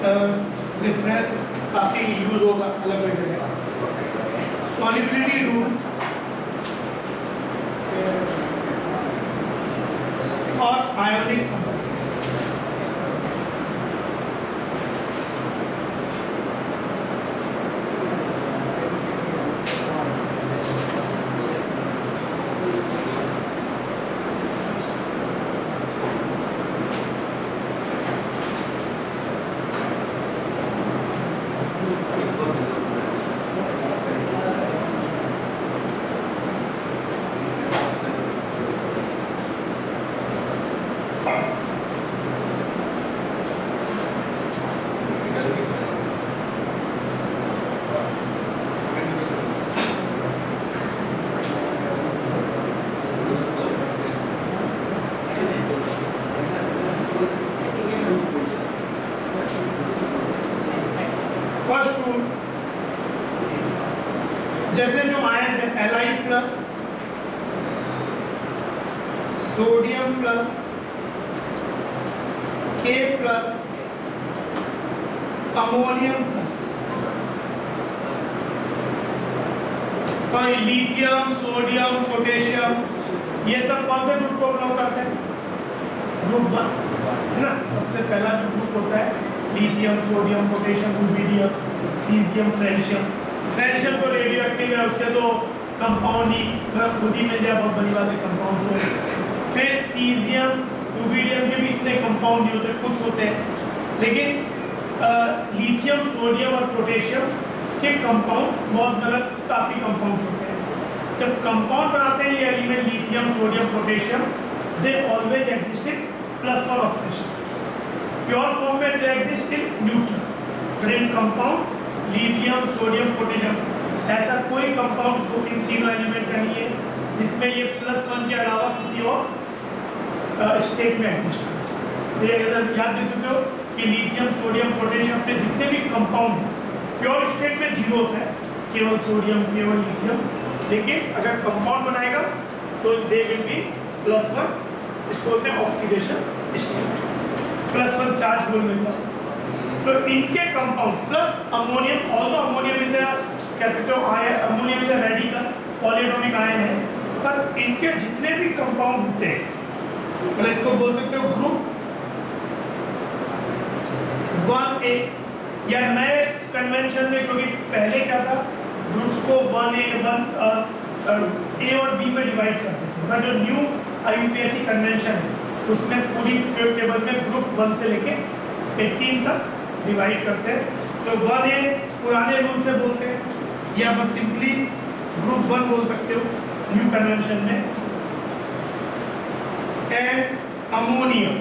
Reference काफ़ी use होगा अलग अलग जगह। सॉलिबिलिटी रूल्स और आयोनिक कंपाउंड्स। फर्स्ट रूल, जैसे जो आयन्स है Li plus, sodium plus, K plus, ammonium plus, तो लिथियम, सोडियम, पोटेशियम, ये सब कौन से ग्रुप को बिलोंग करते हैं? ग्रुप 1 है ना। सबसे पहला जो ग्रुप होता है lithium, sodium, potassium, rubidium, caesium, francium. Francium तो रेडियो एक्टिव है, उसके तो कंपाउंड ही खुद ही मिल जाए, बहुत बड़ी बात है कंपाउंड तो। फिर सीजियम, रुबिडियम के भी इतने कंपाउंड नहीं होते, कुछ होते हैं, लेकिन लिथियम, सोडियम और पोटेशियम के कंपाउंड बहुत मतलब काफ़ी कंपाउंड होते हैं। जब कंपाउंड बनाते हैं ये element lithium, sodium, potassium, they always exist in +1 oxidation. Pure form में they exist in neutral, but in compound lithium, sodium, potassium, ऐसा कोई कंपाउंड इन तीनों एलिमेंट का नहीं है जिसमें ये +1 के अलावा किसी और स्टेट में एग्जिस्ट हो। ये अगर याद रख सकते हो कि लिथियम, सोडियम, पोटेशियम के जितने भी कंपाउंड हैं प्योर स्टेट में 0 होता है, केवल सोडियम, केवल लिथियम, लेकिन अगर कंपाउंड बनाएगा तो दे विल बी +1, इसको बोलते हैं ऑक्सीडेशन स्टेट, +1 चार्ज बोल मिलता। तो इनके compound plus ammonium, although ammonium is कह सकते हो ion, ammonium is radical polyatomic ion है, पर इनके जितने भी कंपाउंड होते हैं मतलब इसको बोल सकते हो ग्रुप 1A, या नए कन्वेंशन में, क्योंकि पहले क्या था ग्रुप्स को 1A, A और B में डिवाइड करते थे, बट जो न्यू IUPAC कन्वेंशन है उसमें पूरी टेबल में ग्रुप 1 से लेके 18 तक डिवाइड करते हैं। तो 1A पुराने रूल से बोलते हैं, या बस सिंपली ग्रुप 1 बोल सकते हो न्यू कन्वेंशन में। And ammonium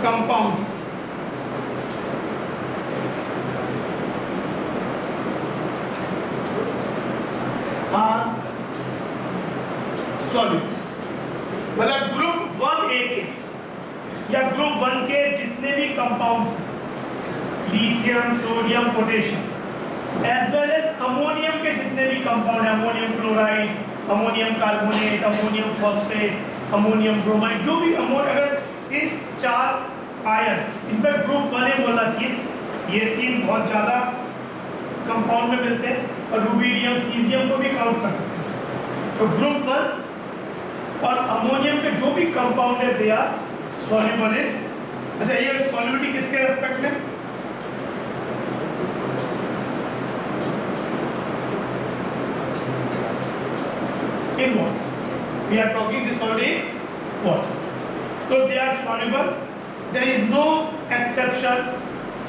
compounds are solute, मतलब ग्रुप 1A के या ग्रुप 1 के जितने भी कंपाउंड्स हैं, lithium, sodium, potassium, as well as ammonium के जितने भी कंपाउंड हैं, ammonium chloride, ammonium carbonate, ammonium phosphate, ammonium bromide, जो भी अगर इन 4 आयन, इनफैक्ट ग्रुप 1A बोलना चाहिए, ये 3 बहुत ज़्यादा कंपाउंड में मिलते हैं, और रुबिडियम, सीजियम को भी काउंट कर सकते हैं। तो ग्रुप 1 और अमोनियम के जो भी कंपाउंड है दे आर सॉल्युबल इन। अच्छा, ये सॉल्युबिलिटी किसके रेस्पेक्ट में? In water, we are talking this already water. तो they are soluble, there is no exception,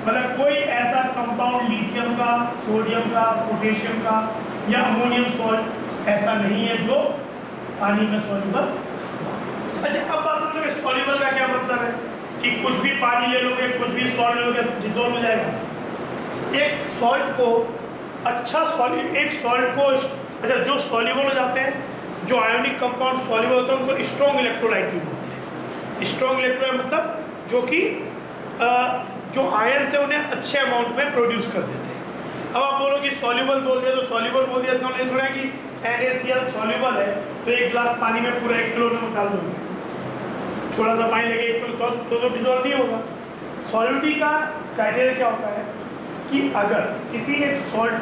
मतलब कोई ऐसा कंपाउंड लिथियम का, सोडियम का, पोटेशियम का या अमोनियम सॉल्ट ऐसा नहीं है जो पानी में सॉल्युबल। अच्छा, अब बात करते हैं सॉल्युबल का क्या मतलब है कि कुछ भी पानी ले लोगे, कुछ भी सॉल्ट ले लोगे, डिसॉल्व हो जाएगा। एक सॉल्ट को अच्छा सॉल्यूट, एक सॉल्ट को अच्छा जो सॉल्युबल हो जाते हैं, जो आयोनिक कंपाउंड सॉल्युबल होता है उनको स्ट्रॉन्ग इलेक्ट्रोलाइट भी बोलते हैं। स्ट्रॉन्ग इलेक्ट्रोलाइट मतलब जो कि जो आयन से उन्हें अच्छे अमाउंट में प्रोड्यूस कर देते हैं। अब आप बोलो कि सॉल्युबल बोल दिया तो सॉल्युबल बोल दिया, इसका मतलब थोड़ा कि NaCl सॉल्युबल है तो 1 गिलास पानी में पूरा 1 किलो नमक डाल दोगे, थोड़ा सा पानी लगे तो डिजोल्व नहीं होगा। सॉलिडिटी का क्राइटेरिया क्या होता है कि अगर किसी एक सॉल्ट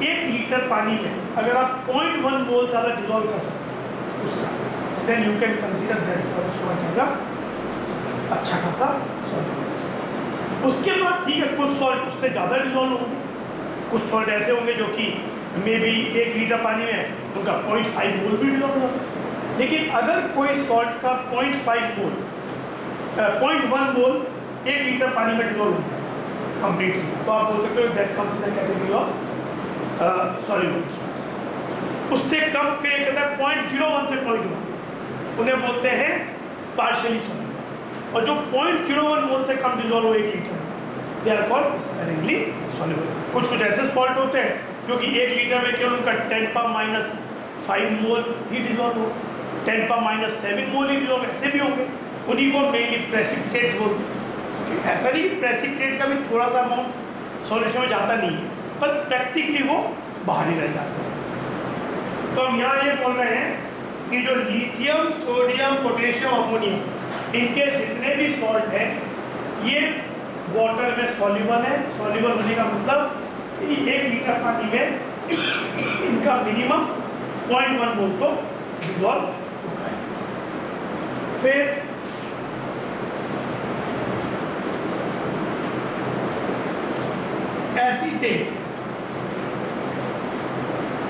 1 लीटर पानी में अगर आप 0.1 मोल ज़्यादा डिजोल्व कर सकते हैं then you can consider that salt as a अच्छा खासा सॉल्ट। उसके बाद ठीक है, कुछ सॉल्ट उससे ज़्यादा डिजोल्व होंगे, कुछ सॉल्ट ऐसे होंगे जो कि मे बी 1 लीटर पानी में उनका 0.5 मोल भी डिजोल्व होगा। लेकिन अगर कोई सॉल्ट का 0.5 मोल 0.1 मोल 1 लीटर पानी में डिजोल्व होता है कम्प्लीटली, तो आप बोल सकते हो that comes in the category of soluble salts. उससे कम फिर एक कहता है 0.01 से 0.1, उन्हें बोलते हैं पार्शियली सॉल्युबल। और जो 0.01 मोल से कम डिजोल्व हो 1 litre they are called sparingly soluble. कुछ ऐसे सॉल्ट होते हैं जो कि 1 लीटर में केवल उनका 10⁻⁵ मोल ही डिजोल्व हो, 10⁻⁷ मोल ही डिजोल्व, ऐसे भी होंगे। उन्हीं को मेनली प्रेसिपिटेट्स बोलते हैं। ऐसा नहीं कि प्रेसिपिटेट का भी थोड़ा सा अमाउंट सॉल्यूशन में जाता नहीं है, पर प्रैक्टिकली वो बाहर ही रह जाता है। तो हम यहाँ ये बोल रहे हैं कि जो लिथियम, सोडियम, पोटेशियम, अमोनियम, इनके जितने भी सॉल्ट हैं ये वाटर में सॉल्युबल है। सॉल्युबल होने का मतलब कि 1 लीटर पानी में इनका मिनिमम 0.1 मोल तो डिजोल्व होगा। फिर एसीटेट,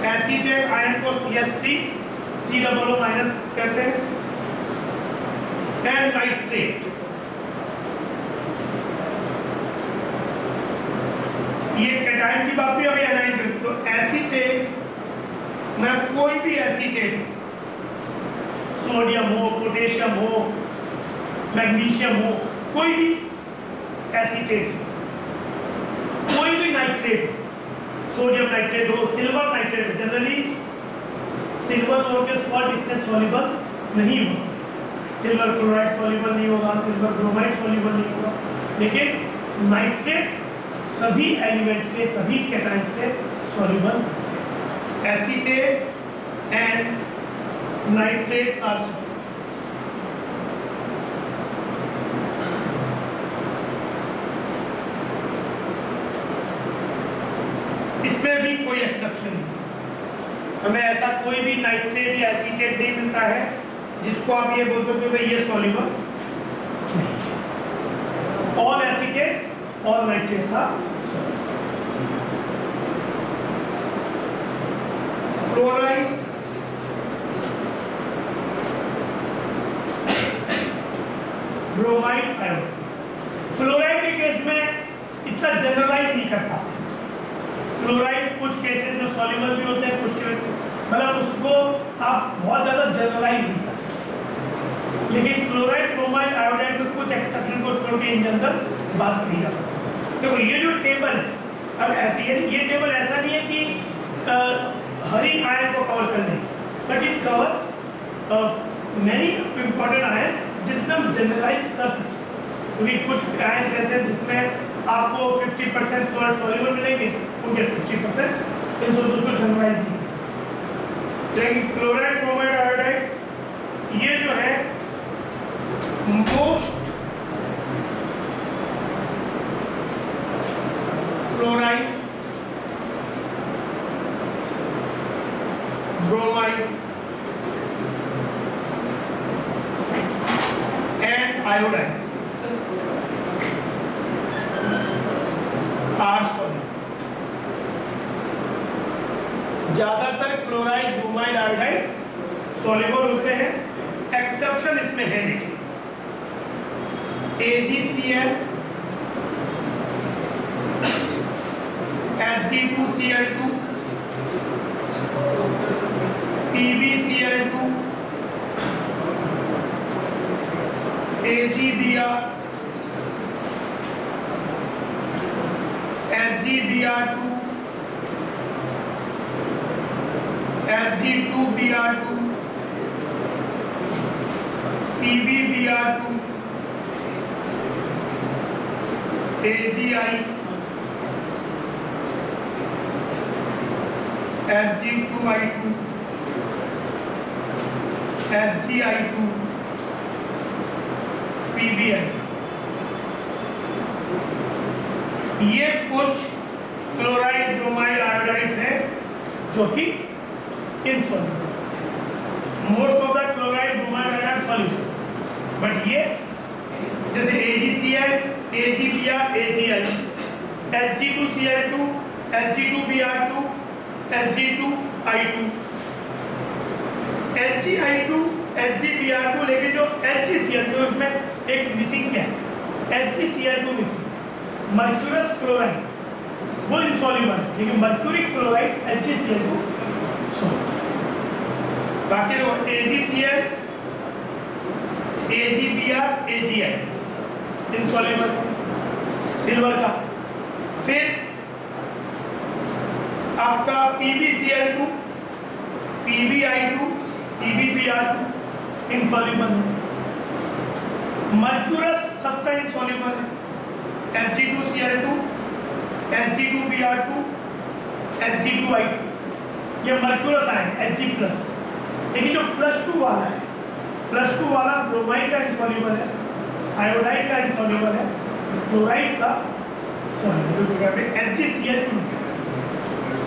एसीटेट आयन को CH3 COO- कहते हैं। एंड नाइट्रेट, ये कैटायन की बात भी अभी एनाइन करें तो एसीटेट्स में कोई भी एसीटेट, सोडियम हो, पोटेशियम हो, मैग्नीशियम हो, कोई भी एसीटेट्स, कोई भी नाइट्रेट, सोडियम नाइट्रेट हो, सिल्वर नाइट्रेट, जनरली सिल्वर और के सॉल्ट इतने सॉल्युबल नहीं होते। सिल्वर क्लोराइड सॉल्युबल नहीं होगा, सिल्वर ब्रोमाइड सॉल्युबल नहीं होगा, लेकिन नाइट्रेट सभी एलिमेंट के, सभी कैटायंस के soluble. Acetates and nitrates are soluble. इसमें भी कोई एक्सेप्शन नहीं, हमें ऐसा कोई भी नाइट्रेट या एसीटेट नहीं मिलता है जिसको आप ये बोलते हो कि भाई ये सॉल्युबल नहीं। All acetates, all nitrates are soluble. Chloride, bromide, iodine. Fluoride के केस में इतना जनरलाइज नहीं कर पाते। फ्लोराइड कुछ केसेस में सॉल्युबल भी होते हैं, कुछ मतलब उसको आप बहुत ज़्यादा जनरलाइज नहीं कर सकते। लेकिन क्लोराइड, ब्रोमाइड, आयोडाइड में कुछ एक्सेप्शन को छोड़ के इन जनरल बात कही जा सकती है। देखो ये जो टेबल है, अब ऐसी है, ये टेबल ऐसा नहीं है कि हर ही आयन को कवर कर लेंगे, but it covers many important ions जिसमें हम जनरलाइज कर सकते हैं। क्योंकि कुछ आयन्स ऐसे हैं जिसमें आपको 50% सॉल्युबल मिलेंगे, उनके 50% इन दोनों को जनरलाइज नहीं कर सकते। लेकिन क्लोराइड, ब्रोमाइड, आयोडाइड ये जो है most chlorides, bromides and iodides are soluble। ज्यादातर क्लोराइड, ब्रोमाइड, आयोडाइड सॉल्युबल होते हैं। एक्सेप्शन इसमें है, देखिए AgCl, Ag2Cl2, PbCl2, AgBr, AgBr2, Ag2Br2, PbBr2, AgI, Ag2I2, FgI2, PbI। ये कुछ क्लोराइड, ब्रोमाइड, आयोडाइड्स हैं जो कि insoluble. Most of the chloride, bromide, iodide soluble, but ये जैसे AgCl, AgBr, AgI, Hg2Cl2, Hg2Br2, Hg2I2, Hgi2, Hgbr2, लेकिन जो HgCl2 इसमें एक मिसिंग क्या है? HgCl2 missing. मर्क्यूरस क्लोराइड वो इनसॉल्युबल है, लेकिन मर्क्यूरिक क्लोराइड HgCl2 सॉल्युबल। बाकी जो AgCl, AgBr, AgI insoluble silver का। फिर आपका PbCl2, PbI2, PbBr2 इनसॉल्युबल है। मर्क्यूरस सबका इनसॉल्युबल है, Hg2Cl2, Hg2Br2, Hg2I2, ये मर्क्यूरस आयन Hg+। लेकिन जो +2 वाला है, +2 वाला ब्रोमाइड का इनसॉल्युबल है, आयोडाइड का इनसॉल्युबल है, क्लोराइड का सॉल्युबल है, HgCl2।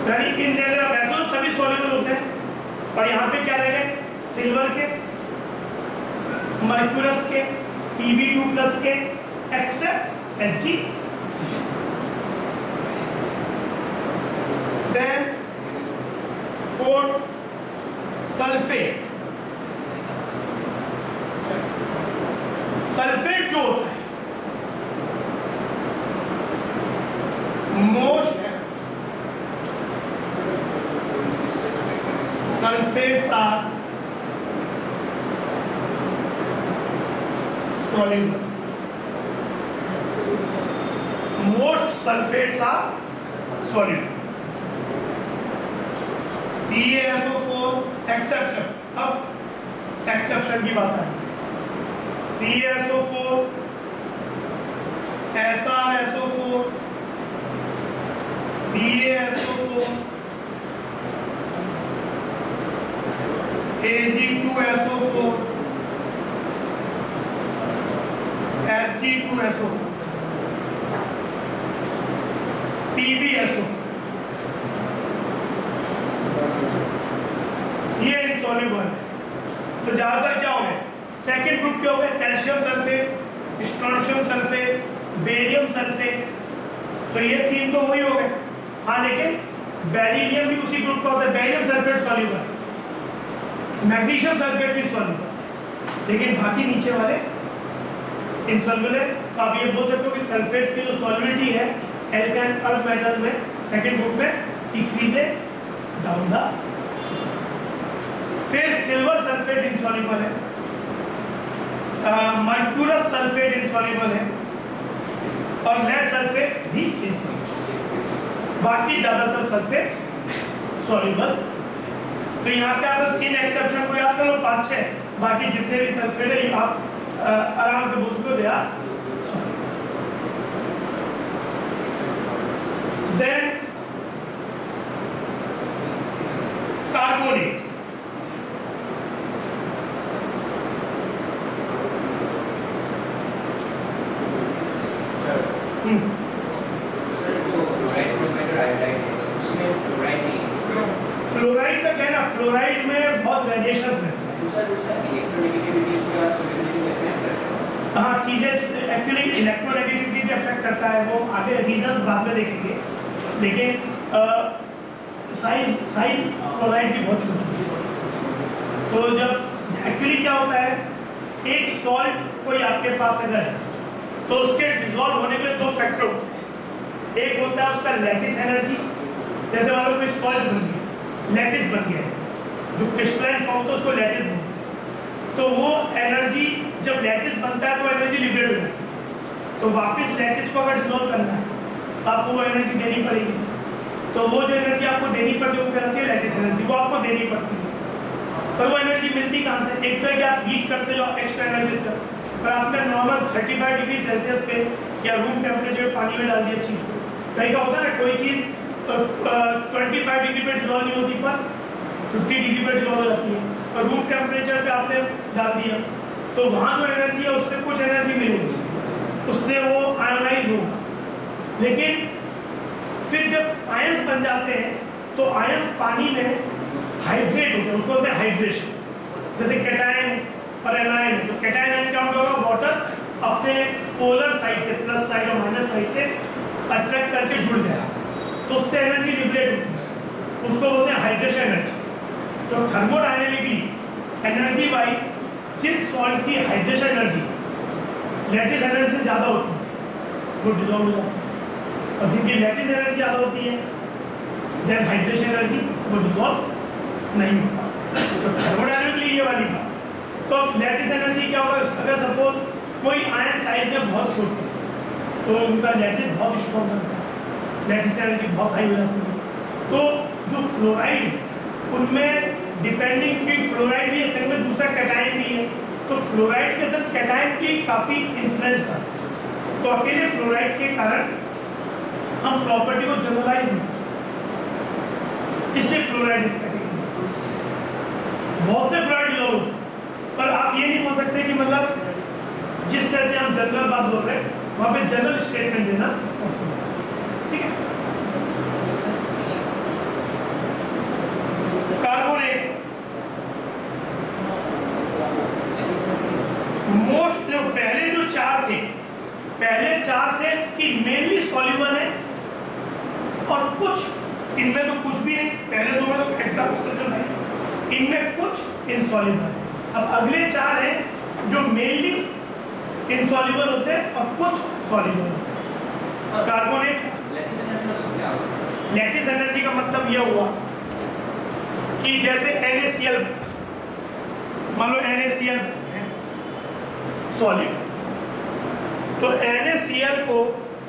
यानी इन जगह वैसे तो सभी सॉल्युबल होते हैं, और यहाँ पे क्या रहेगा? सिल्वर के, मर्क्यूरस के, Pb2+ के, except HgCl। Then fourth, sulphate. Sulphate जो होता है most sulfates are soluble. Most sulfates are soluble. CaSO4 exception। अब exception की बात आई। CaSO4, SrSO4, BaSO4, Ag2SO4, Hg2SO4, PbSO4, ये इनसॉल्युबल है। तो ज्यादातर क्या हो गए? सेकेंड ग्रुप क्या हो गए? Calcium sulphate, strontium sulphate, barium sulphate. तो ये तीन तो वही हो गए। हाँ, लेकिन बेरिलियम भी उसी ग्रुप का होता है। बेरियम सल्फेट सॉल्युबल है, मैग्नीशियम सल्फेट भी सॉल्युबल है, लेकिन बाकी नीचे वाले इनसॉल्युबल है। तो आप ये बोल सकते हो कि सल्फेट्स की जो सॉल्युबिलिटी है एल्काइन अर्थ मेटल में सेकेंड ग्रुप में डिक्रीजेस डाउन द। फिर सिल्वर सल्फेट इनसॉल्युबल है, मर्क्यूरस सल्फेट इनसॉल्युबल है, और लेड सल्फेट भी इनसॉल्युबल। बाकी ज्यादातर सल्फेट्स सॉल्युबल। तो यहाँ पे आप बस इन एक्सेप्शन को याद कर लो, 5-6। बाकी जितने भी सल्फेट है आप आराम से बोल सकते हो they are soluble. Then carbonates. Fluoride का क्या है ना, फ्लोराइड में बहुत वेरिएशंस हैं। हाँ, चीजें एक्चुअली इलेक्ट्रोनेगेटिविटी भी अफेक्ट करता है, वो आगे रीजंस बाद में देखेंगे। लेकिन साइज फ्लोराइड की बहुत छोटी है। तो जब एक्चुअली क्या होता है, एक सॉल्ट कोई आपके पास अगर है तो उसके डिसॉल्व होने के लिए दो फैक्टर होते हैं। एक होता है उसका लैटिस एनर्जी, जैसे मान लो कोई सॉल्ट बन गया, लैटिस बन गया है, जो क्रिस्टलाइन फॉर्म तो उसको लैटिस बोलते हैं। तो वो एनर्जी जब लैटिस बनता है तो एनर्जी लिबरेट हो जाती है। तो वापस लैटिस को अगर डिसॉल्व करना है तो आपको वो एनर्जी देनी पड़ेगी। तो वो जो एनर्जी आपको देनी पड़ती है वो कहलाती है लैटिस एनर्जी, वो आपको देनी पड़ती है। पर वो एनर्जी मिलती कहाँ से? एक तो है कि आप हीट करते हो, एक्स्ट्रा एनर्जी देते हो, पर आपने नॉर्मल 35 डिग्री सेल्सियस पे या रूम टेम्परेचर पानी में डाल दिया चीज़ को। कहीं का होता है ना, कोई चीज़ 25 डिग्री पे डिसॉल्व नहीं होती पर 50 डिग्री पे डिसॉल्व हो जाती है, और रूम टेम्परेचर पे आपने डाल दिया तो तो वहाँ जो एनर्जी है उससे कुछ एनर्जी मिलेगी, उससे वो आयोनाइज होगा। लेकिन फिर जब आयंस बन जाते हैं तो आयंस पानी में हाइड्रेट होते हैं, उसको बोलते हैं हाइड्रेशन। जैसे कैटायन और एनायन है, तो कैटायन आयन क्या होगा, वाटर अपने पोलर साइड से, प्लस साइड और माइनस साइड से अट्रैक्ट करके जुड़ जाएगा, तो उससे एनर्जी लिबरेट होती है, उसको बोलते हैं हाइड्रेशन एनर्जी। तो थर्मोडायनेमिकली एनर्जी वाइज जिन सॉल्ट की हाइड्रेशन एनर्जी लैटिस एनर्जी से ज़्यादा होती है वो डिजॉल्व हो जाती है, और जिनकी लैटिस एनर्जी ज़्यादा होती है देन हाइड्रेशन एनर्जी वो डिजॉल्व नहीं होता। तो थर्मोडायनेमिकली ये वाली बात। तो लैटिस एनर्जी क्या होगा, अगर सपोज कोई आयन साइज में बहुत छोटे तो उनका लैटिस बहुत स्ट्रॉन्ग बनता है, लैटिस एनर्जी बहुत हाई हो जाती है। तो जो फ्लोराइड है उनमें डिपेंडिंग कि फ्लोराइड भी है, में दूसरा कैटायन भी है, तो फ्लोराइड के साथ कैटायन की काफ़ी इन्फ्लुएंस करते हैं। तो अकेले फ्लोराइड के कारण हम प्रॉपर्टी को जनरलाइज नहीं कर सकते, इसलिए फ्लोराइड इस कैटेगरी। बहुत से फ्लोराइड डिजॉल्व होते हैं, पर आप ये नहीं बोल सकते कि मतलब जिस तरह से हम जनरल बात बोल रहे हैं वहाँ पे जनरल स्टेटमेंट देना पॉसिबल है, ठीक है। कार्बोनेट्स मोस्ट जो पहले जो चार थे कि मेनली सॉल्युबल है, और कुछ इनमें तो कुछ भी नहीं, पहले दो में तो एग्जाम्पल है, इनमें कुछ इनसॉल्युबल है। अब अगले चार हैं जो मेनली इनसॉल्युबल होते हैं और कुछ सॉल्युबल होते हैं। कार्बोनेट लैटिस एनर्जी का मतलब यह हुआ कि जैसे NaCl, मान लो NaCl है सॉलिड, तो NaCl को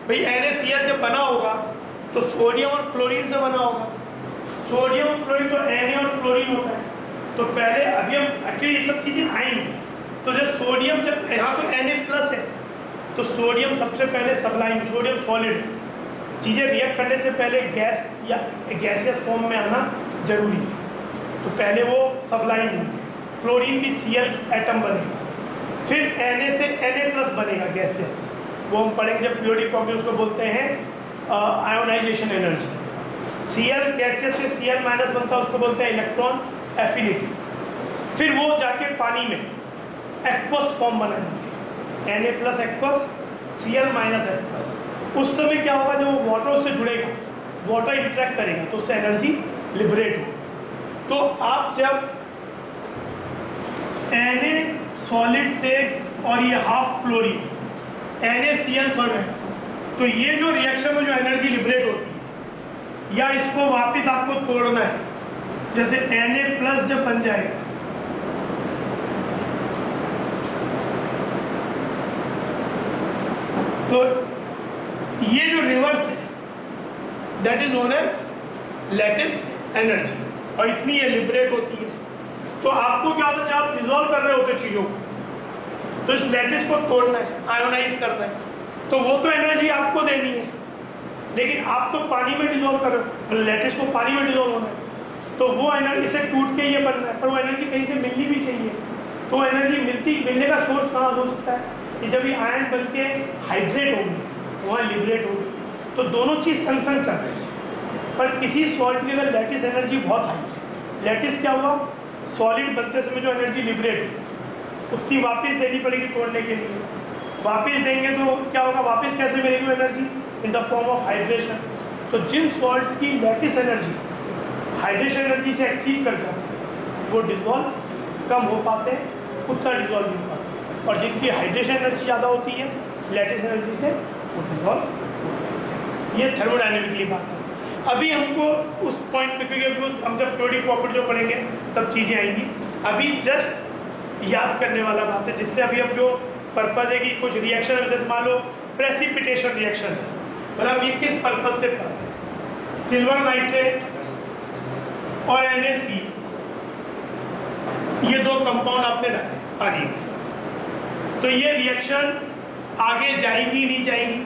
भाई NaCl जब बना होगा तो सोडियम और क्लोरीन से बना होगा। सोडियम और क्लोरीन तो Na और क्लोरीन होता है। तो पहले अभी हम एक्चुअली ये सब चीज़ें आएंगी, तो जब सोडियम जब यहाँ तो Na+ है तो सोडियम सबसे पहले सबलाइन, सोडियम सॉलिड, चीज़ें रिएक्ट करने से पहले गैस या गैसियस फॉर्म में आना जरूरी है, तो पहले वो सबलाइन होगी। क्लोरीन भी Cl एटम बनेगा, फिर Na से Na+ बनेगा गैसियस, वो हम पढ़ेंगे जब पीरियोडिक प्रॉपर्टी, उसको बोलते हैं आयोनाइजेशन एनर्जी। Cl गैसियस से Cl- बनता है, उसको बोलते हैं इलेक्ट्रॉन एफिनिटी। फिर वो जाके पानी में एक्वस फॉर्म बनाएंगे, Na+ एक्वस, Cl- एक्वस। उस समय क्या होगा, जब वो वाटर से जुड़ेगा, वाटर इंटरेक्ट करेगा तो उससे एनर्जी लिबरेट होगी। तो आप जब Na सॉलिड से और ये हाफ क्लोरीन NaCl सॉल्ट है, तो ये जो रिएक्शन में जो एनर्जी लिबरेट होती है, या इसको वापस आपको तोड़ना है, जैसे Na+ जब बन जाएगा तो ये जो रिवर्स है that is known as lattice energy, और इतनी ये लिबरेट होती है। तो आपको क्या होता है, जब आप डिजोल्व कर रहे होते चीज़ों को, तो इस लैटिस को तोड़ना है, आयोनाइज करना है, तो वो तो एनर्जी आपको देनी है, लेकिन आप तो पानी में डिजोल्व कर रहे हो, लैटिस को पानी में डिजोल्व होना है, तो वो एनर्जी से टूट के ये बनना है, पर वो एनर्जी कहीं से मिलनी भी चाहिए। तो वो एनर्जी मिलने का सोर्स कहाँ हो सकता है कि जब ये आयन बन के हाइड्रेट होंगे, वहाँ लिबरेट होगी, तो दोनों चीज़ संग संग चल रही है। पर किसी सॉल्ट की अगर लैटिस एनर्जी बहुत हाई है, लैटिस क्या हुआ, सॉलिड बनते समय जो एनर्जी लिबरेट हुई उतनी वापस देनी पड़ेगी तोड़ने के लिए। वापस देंगे तो क्या होगा, वापस कैसे मिलेगी energy, in the form of hydration. तो जिन सॉल्ट्स की लैटिस एनर्जी हाइड्रेशन एनर्जी से एक्सीड कर जाती है वो डिजॉल्व कम हो पाते हैं, उतना डिजॉल्व नहीं हो पाते, और जिनकी हाइड्रेशन एनर्जी ज़्यादा होती है लैटिस एनर्जी से वो डिजॉल्व हो जाती है। ये थर्मोडायनेमिकली बात है। अभी हमको उस पॉइंट पे, क्योंकि हम जब पीरियोडिक प्रॉपर्टी जो पढ़ेंगे तब चीज़ें आएंगी, अभी जस्ट याद करने वाला बात है, जिससे अभी हम जो पर्पज़ है कि कुछ रिएक्शन है, जैसे मान लो प्रेसिपिटेशन रिएक्शन है, मतलब ये किस पर्पज़ से पढ़ते हैं, सिल्वर नाइट्रेट और NaC, ये दो कंपाउंड आपने डाले पानी में, तो ये रिएक्शन आगे जाएगी नहीं जाएगी।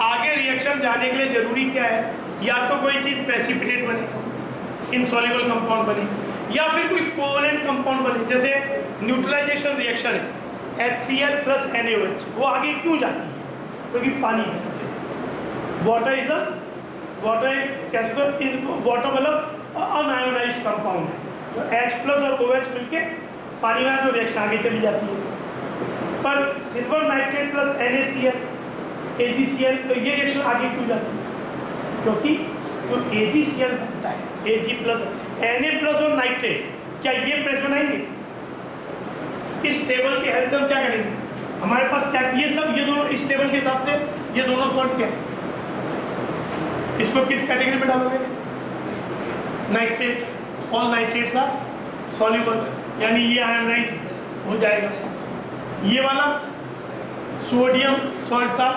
आगे रिएक्शन जाने के लिए जरूरी क्या है, या तो कोई चीज़ प्रेसिपिटेट बने, इनसॉल्युबल कंपाउंड बने, या फिर कोई कोवलेंट कंपाउंड बने। जैसे न्यूट्रलाइजेशन रिएक्शन है, HCl प्लस NaOH, वो आगे क्यों जाती है? क्योंकि पानी है। वाटर इज अ वाटर मतलब अनआयोनाइज्ड कंपाउंड है, तो H प्लस और OH मिलके पानी में तो रिएक्शन आगे चली जाती है। पर silver nitrate plus NaCl AgCl, तो ये रिएक्शन आगे क्यों जाती है? क्योंकि जो AgCl बनता है, Ag प्लस Na प्लस और नाइट्रेट, क्या ये प्रेस बनाएंगे? इस टेबल के हेल्प से हम क्या करेंगे? हमारे पास क्या ये सब, ये दोनों इस टेबल के हिसाब से ये दोनों सॉल्ट क्या है? इसको किस कैटेगरी में डालोगे? Nitrate. All nitrates are soluble, यानी ये आयोनाइज हो जाएगा। ये वाला सोडियम सॉल्ट्स आर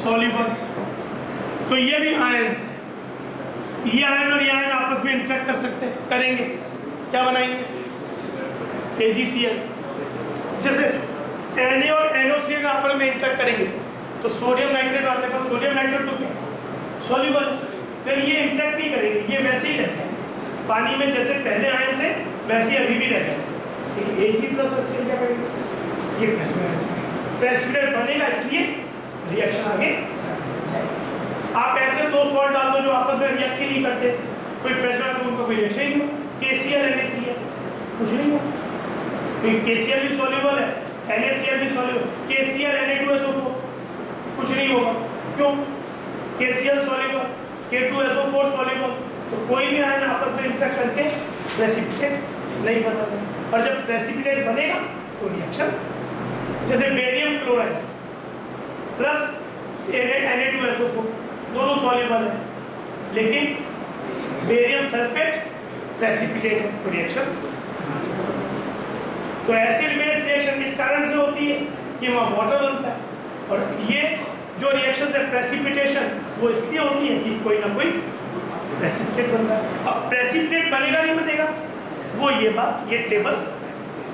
सॉल्युबल, तो ये भी आयंस है। ये आयन और ये आयन आपस में इंटरेक्ट कर सकते हैं, करेंगे, क्या बनाएंगे? AgCl। जैसे Na और NO3 अगर आपस में इंटरेक्ट करेंगे तो सोडियम नाइट्रेट आता है, सोडियम नाइट्रेट तो क्या सॉल्युबल, फिर ये इंटरेक्ट नहीं करेंगे, ये वैसे ही रह जाए पानी में, जैसे पहले आए थे वैसे ही अभी भी रह जाए। Ag प्लस और Cl क्या करेंगे? ये प्रेसिपिटेट बनेगा, इसलिए रिएक्शन आगे जाएगा। आप ऐसे दो सॉल्ट डाल दो जो आपस में रिएक्ट ही नहीं करते, कोई प्रेस में तो उनका कोई रिएक्शन ही नहीं हो। KCl NaCl कुछ नहीं हो, KCl भी सॉल्युबल है, NaCl भी सॉल्युबल, KCl Na2SO4 कुछ नहीं होगा। क्यों? KCl सॉल्युबल, K2SO4 सॉल्युबल, तो कोई भी आयन आपस में इंटरेक्ट करके प्रेसिपिटेट नहीं बनता। और जब प्रेसिपिटेट बनेगा तो रिएक्शन, जैसे बेरियम क्लोराइड प्लस Na2SO4 दोनों सॉल्युबल है, लेकिन बेरियम सल्फेट प्रेसिपिटेट है, तो रिएक्शन। तो एसिड बेस रिएक्शन इस कारण से होती है कि वहाँ वाटर बनता है, और ये जो रिएक्शन है प्रेसिपिटेशन वो इसलिए होती है कि कोई ना कोई प्रेसिपिटेट बन रहा है। अब प्रेसिपिटेट बनेगा नहीं बनेगा, वो ये बात, ये टेबल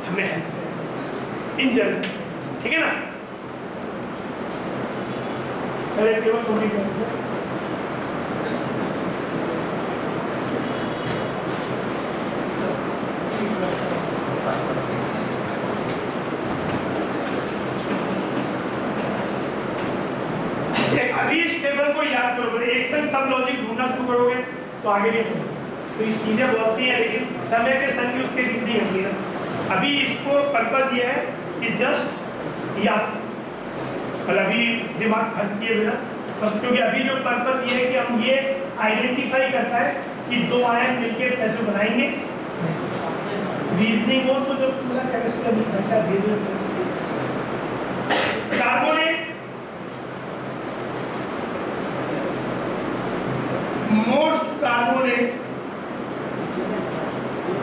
हमें हेल्प करेगा इन जनरल, ठीक है ना? पहले टेबल को भी करेंगे। अभी इस टेबल को याद करोगे, एक संग सब लॉजिक ढूंढना शुरू करोगे तो आगे नहीं बढ़ोगे। तो ये चीजें बहुत सी हैं, लेकिन समय के संग उसके रीजनिंग होती है ना। अभी इसको पर्पज ये है कि जस्ट याद, मतलब अभी दिमाग खर्च किए बिना सब, क्योंकि अभी जो पर्पज ये है कि हम ये आइडेंटिफाई करता है कि दो आयन मिलकर कैसे बनाएंगे। रीजनिंग हो तो जब पूरा केमिस्ट्री अच्छा धीरे carbonate most carbonates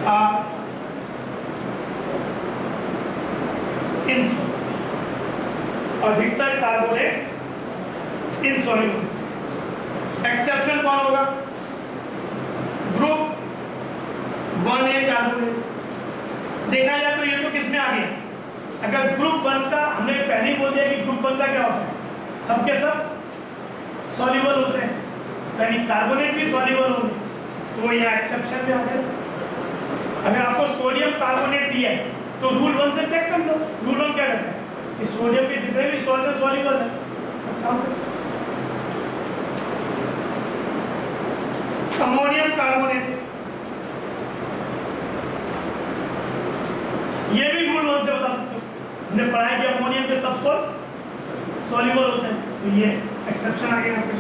are insoluble, अधिकतर कार्बोनेट्स insoluble। एक्सेप्शन कौन होगा? Group 1A carbonates. देखा जाए तो ये तो किस में आ गया? अगर ग्रुप 1 का, हमने पहले ही बोल दिया कि ग्रुप 1 का क्या होता है, सबके सब सॉल्युबल होते हैं, यानी कार्बोनेट भी सॉल्युबल होंगे, तो वो यहाँ एक्सेप्शन में आते हैं। अगर आपको सोडियम कार्बोनेट दिया है तो रूल 1 से चेक कर लो। रूल 1 क्या कहता है कि सोडियम के जितने भी सॉल्ट है सॉल्युबल है, बस काम करो। अमोनियम कार्बोनेट, ये भी रूल 1 से बता सकते हो, हमने पढ़ा है कि अमोनियम के सब सॉल्ट सॉल्युबल होते हैं, तो ये एक्सेप्शन आ गया यहाँ पे।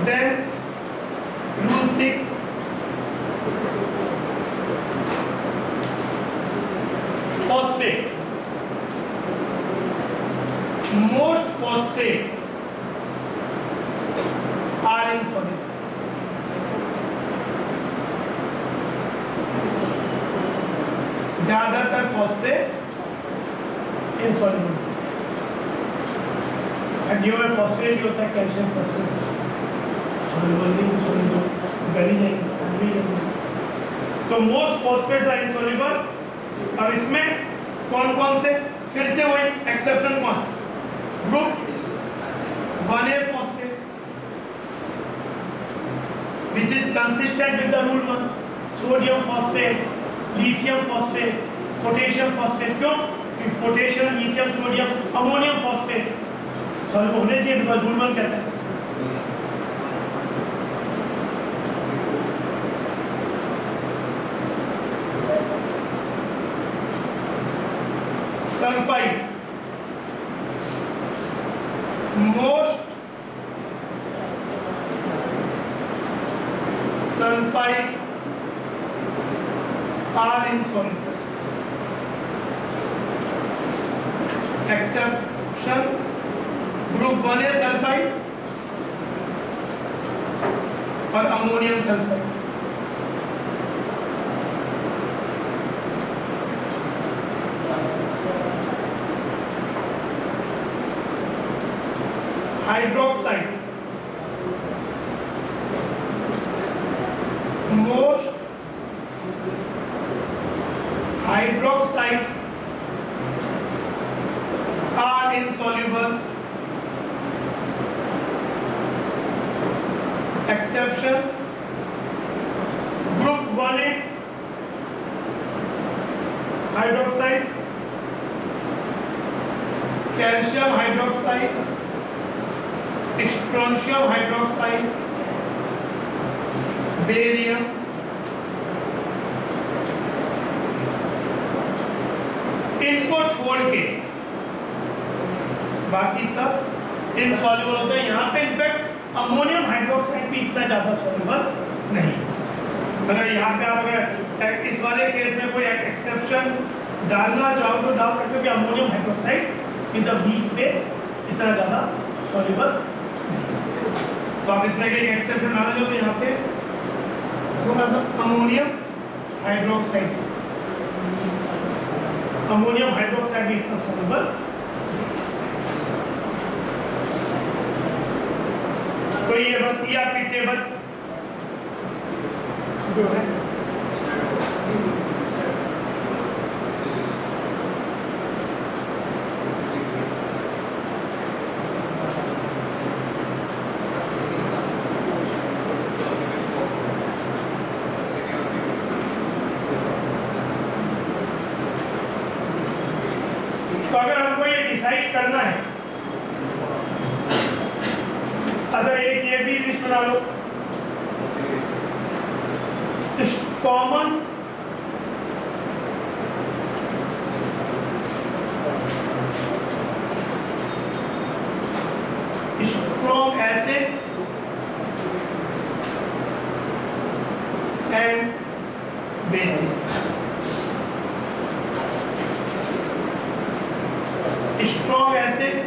Then rule 6, phosphate. Most phosphates are insoluble. ज्यादातर फॉस्फेट insoluble। हड्डियों में फॉस्फेट ही होता है, कैल्शियम फॉस्फेट तो मोस्ट फॉस्फेट्स आर इनसॉल्युबल। अब इसमें कौन कौन से, फिर से वही एक्सेप्शन कौन? Group 1A phosphates which is consistent with the rule 1, sodium phosphate, lithium phosphate, potassium phosphate. क्यों? कि potassium, lithium, sodium, ammonium phosphate solve होने चाहिए, बिकॉज बुलबुल कहता है। Sulphide, most sulfides are insoluble, exception group 1 है सल्फाइड और ammonium sulphide. Hydroxide, most hydroxides are insoluble, exception group 1A hydroxide, calcium hydroxide, strontium hydroxide, barium. इनको छोड़ के बाकी सब इनसॉल्युबल होते हैं। यहाँ पे इनफैक्ट अमोनियम हाइड्रोक्साइड भी इतना ज्यादा सॉल्युबल नहीं। अगर यहाँ पे आप अगर इस वाले केस में कोई एक्सेप्शन डालना चाहो तो डाल सकते हो कि ammonium hydroxide is a weak base, इतना ज्यादा सॉल्युबल नहीं। तो आप इसमें एक एक्सेप्शन डालना चाहो तो यहाँ पे थोड़ा सा अमोनियम हाइड्रोक्साइड, अमोनियम हाइड्रोक्साइड भी इतना सॉल्युबल। तो ये बस ये आपकी टेबल जो है करना है। अच्छा एक ये भी लिस्ट बना लो, common strong acids and basics. Strong acids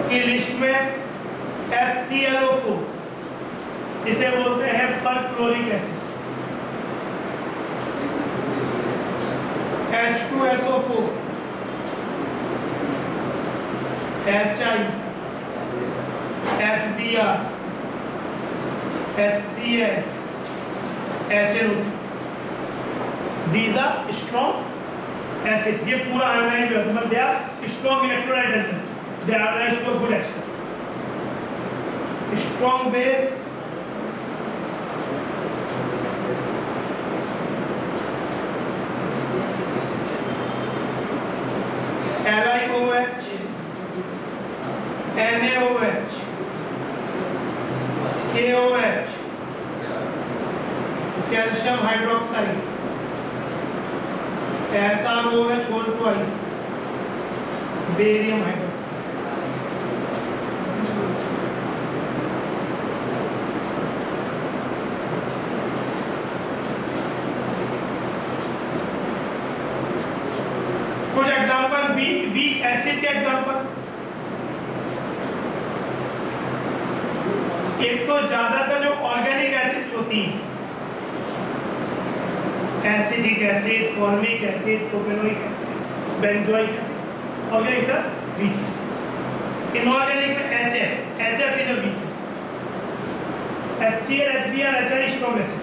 की लिस्ट में HClO4 इसे बोलते हैं perchloric acid, H2SO4, HI, HBr, HCl, HNO। These are strong acids। ये पूरा आयनाइज है, मतलब they are strong electrolyte element, they are ionize to a good extent। Strong base, LiOH, NaOH, KOH, calcium hydroxide, SROH whole twice, barium hydroxide। कुछ example weak acid के example, एक तो ज्यादातर जो ऑर्गेनिक एसिड्स होती हैं, acidic acid, formic acid, propanoic acid, benzoic acid, organic sir weak acid. Inorganic में HF is a weak acid, HCl, HBr, HI strong acid,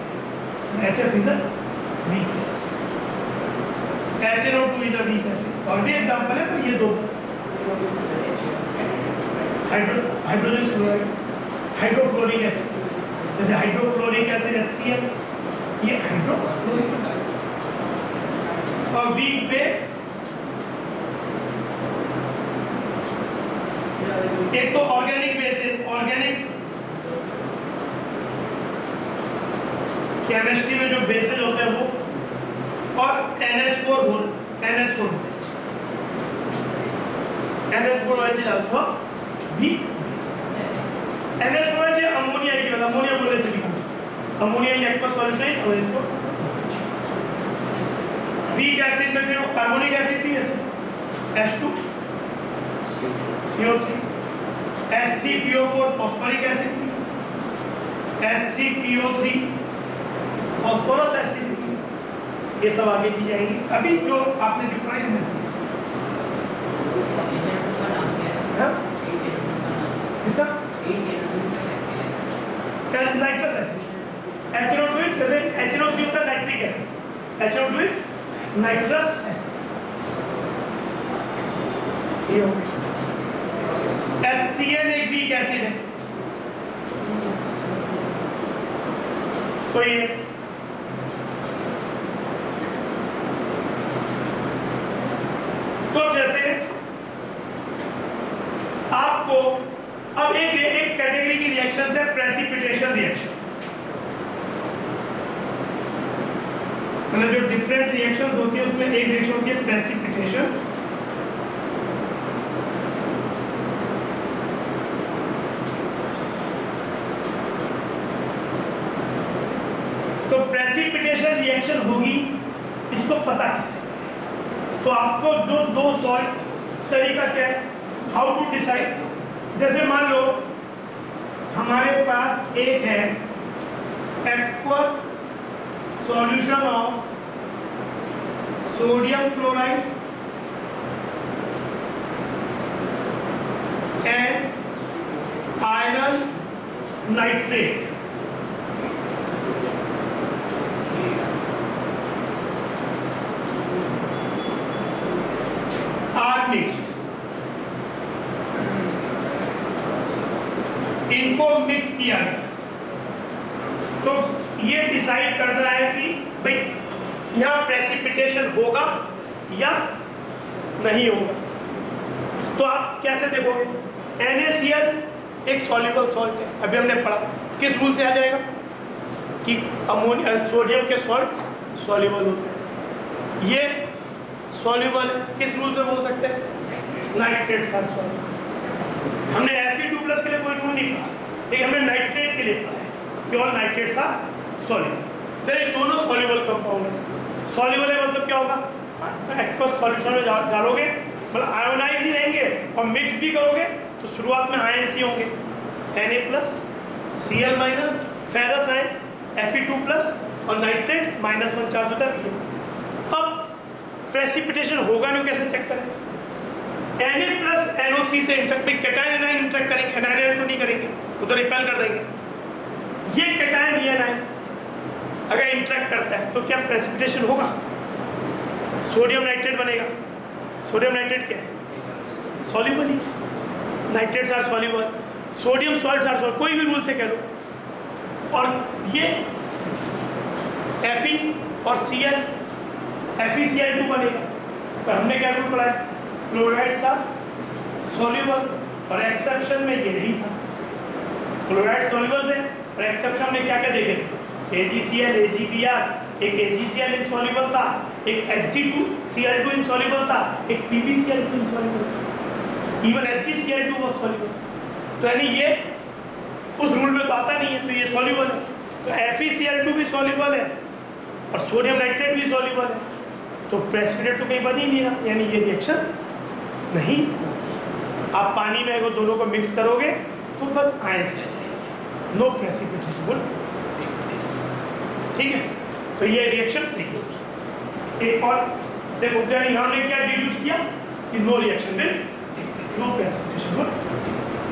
HF is a weak acid, HNO2 is a weak acid. और भी example है, पर ये दो hydrogen fluoride, hydrofluoric acid, जैसे hydrochloric acid HCl, ये hydrochloric acid. और वीक बेस, एक तो ऑर्गेनिक बेसिस, ऑर्गेनिक केमिस्ट्री में जो बेसिस होते हैं वो, और NH4 OH alpha weak base. NH4 OH ammonia की बात, अमोनिया बोले से लिखा, अमोनिया इन एक्वस सॉल्यूशन है और इसको वीक एसिड में फिर कार्बोनिक एसिड भी है, H2CO3, H3PO4 phosphoric acid, H3PO3 phosphorous acid, ये सब आगे चीजें आएंगी। अभी जो आपने जो पढ़ा इनमें से इसका नाइट्रस एसिड, HNO2 जैसे HNO3 होता है nitric acid, HNO2 is nitrous acid. ये हो गया। HCl एक वीक एसिड है, तो ये तो जैसे आपको अब एक कैटेगरी की रिएक्शन है प्रेसिपिटेशन रिएक्शन, मतलब जो डिफरेंट रिएक्शंस होती है उसमें एक रिएक्शन होती है प्रेसिपिटेशन। तो प्रेसिपिटेशन रिएक्शन होगी, इसको पता कैसे? तो आपको जो दो सॉल्ट तरीका क्या है, हाउ टू डिसाइड। जैसे मान लो हमारे पास एक है aqueous solution of sodium chloride and iron nitrate, इनको मिक्स किया गया, तो ये डिसाइड करता है कि भाई यहाँ प्रेसिपिटेशन होगा या नहीं होगा। तो आप कैसे देखोगे? NaCl एक सॉल्युबल सॉल्ट है, अभी हमने पढ़ा किस रूल से आ जाएगा कि अमोनिया सोडियम के सॉल्ट्स सॉल्युबल होते हैं, ये सॉल्युबल है, किस रूल से बोल सकते हैं? Nitrates are soluble. हमने Fe2+ के लिए कोई रूल नहीं पढ़ा, लेकिन हमने नाइट्रेट के लिए पढ़ा है कि ऑल नाइट्रेट्स आर सॉल्युबल। तो ये दोनों सॉल्युबल कंपाउंड है। सॉल्युबल है मतलब क्या होगा? एक्वस सॉल्यूशन में डालोगे मतलब आयोनाइज ही रहेंगे, और मिक्स भी करोगे तो शुरुआत में आयन सी होंगे, Na+, Cl-, ferrous ion, Fe2+ और नाइट्रेट -1 चार्ज होता है। अब प्रेसिपिटेशन होगा नहीं, कैसे चेक करें? Na+NO3 से इंटरेक्ट, कैटायन एनायन इंटरेक्ट करेंगे, एनायन तो नहीं करेंगे, वो तो रिपेल कर देंगे। ये कैटायन ये एनायन अगर इंटरेक्ट करता है तो क्या प्रेसिपिटेशन होगा? सोडियम नाइट्रेट बनेगा। सोडियम नाइट्रेट क्या है? सॉल्युबल ही, nitrates are soluble, sodium salts are soluble, कोई भी रूल से कह लो। और ये Fe और Cl, FeCl2 बनेगा। पर हमने क्या रूल पढ़ा है? क्लोराइड्स आर सॉल्युबल, और एक्सेप्शन में ये नहीं था, क्लोराइड सॉल्युबल थे, और एक्सेप्शन में क्या क्या देखे थे? AgCl, AgBr, एक AgCl इनसॉल्युबल था, एक Hg2Cl2 इनसॉल्युबल था, एक PbCl2 इनसॉल्युबल था, इवन HgCl2 वाज सॉल्युबल। तो यानी ये उस रूल में तो आता नहीं है, तो ये सॉल्युबल है। तो FeCl2 भी सॉल्युबल है और सोडियम नाइट्रेट भी सॉल्युबल है, तो प्रेसिपिटेट तो कहीं बन ही नहीं रहा, यानी ये रिएक्शन नहीं होगी। आप पानी में अगर दोनों को मिक्स करोगे तो बस आयन रह जाएंगे, no precipitation will take place. ठीक है, तो ये रिएक्शन नहीं होगी। एक और देखो, यानी हमने क्या डिड्यूस किया कि no reaction will take place, no precipitation will take place.